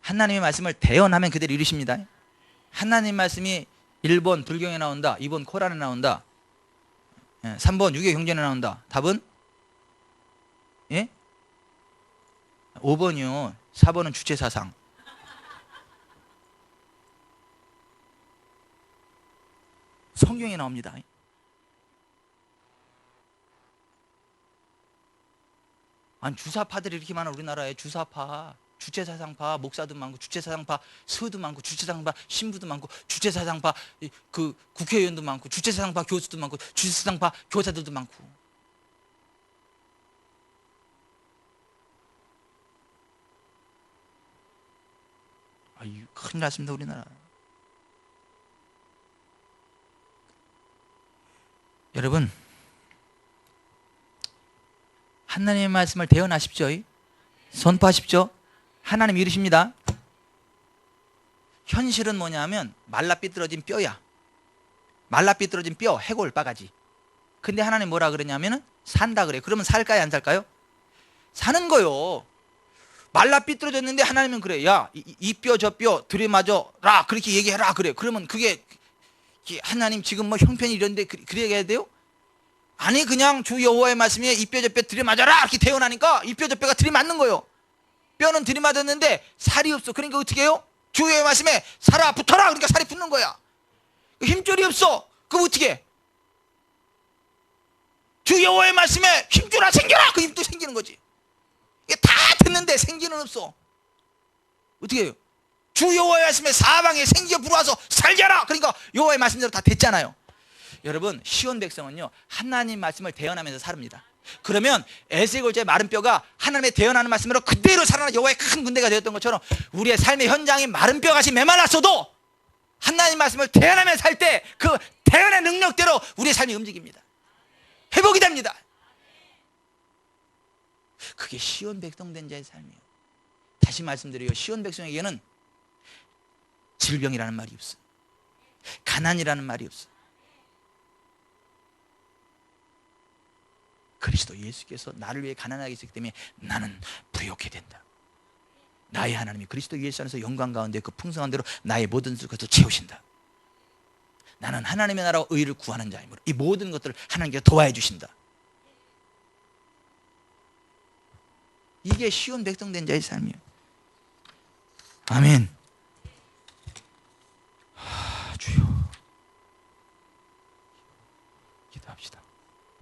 S1: 하나님의 말씀을 대언하면 그대로 이루십니다. 하나님 말씀이 1번 불경에 나온다, 2번 코란에 나온다, 3번 유교경전에 나온다. 답은? 예? 5번이요. 4번은 주체사상. 성경에 나옵니다. 아니, 주사파들이 이렇게 많아. 우리나라에 주사파, 주체사상파, 목사도 많고, 주체사상파 스도 많고, 주체사상파 신부도 많고, 주체사상파 그 국회의원도 많고, 주체사상파 교수도 많고, 주체사상파 교사들도 많고. 아유, 큰일 났습니다, 우리나라. 여러분, 하나님의 말씀을 대언하십시오. 선포하십시오. 하나님 이루십니다. 현실은 뭐냐면 말라 삐뚤어진 뼈야. 말라 삐뚤어진 뼈, 해골 바가지. 근데 하나님 뭐라 그러냐면은 산다 그래. 그러면 살까요, 안 살까요? 사는 거요. 말라 삐뚤어졌는데 하나님은 그래. 야, 이 뼈 저 뼈 들이마저라, 그렇게 얘기해라 그래. 그러면 그게 하나님 지금 뭐 형편이 이런데 그래야 해야 돼요? 아니, 그냥 주 여호와의 말씀에 이 뼈 저 뼈 들이맞아라 이렇게 대언하니까 이 뼈 저 뼈가 들이맞는 거예요. 뼈는 들이맞았는데 살이 없어. 그러니까 어떻게 해요? 주 여호와의 말씀에 살아 붙어라, 그러니까 살이 붙는 거야. 힘줄이 없어. 그럼 어떻게 해? 주 여호와의 말씀에 힘줄아 생겨라, 그 힘도 생기는 거지. 이게 다 됐는데 생기는 없어. 어떻게 해요? 주 여호와의 말씀에 사방에 생기가 불어와서 살자라, 그러니까 여호와의 말씀대로 다 됐잖아요. 여러분, 시온 백성은요 하나님 말씀을 대언하면서 살습니다. 그러면 에세골자의 마른 뼈가 하나님의 대언하는 말씀으로 그대로 살아나 여호와의 큰 군대가 되었던 것처럼 우리의 삶의 현장이 마른 뼈같이 메말랐어도 하나님 말씀을 대언하며 살 때 그 대언의 능력대로 우리의 삶이 움직입니다. 회복이 됩니다. 그게 시온 백성 된 자의 삶이에요. 다시 말씀드려요. 시온 백성에게는 질병이라는 말이 없어. 가난이라는 말이 없어. 그리스도 예수께서 나를 위해 가난하게 했기 때문에 나는 부욕해 된다. 나의 하나님이 그리스도 예수 안에서 영광 가운데 그 풍성한 대로 나의 모든 것을 채우신다. 나는 하나님의 나라와 의를 구하는 자이므로 이 모든 것들을 하나님께서 도와해 주신다. 이게 시온 백성된 자의 삶이에요. 아멘.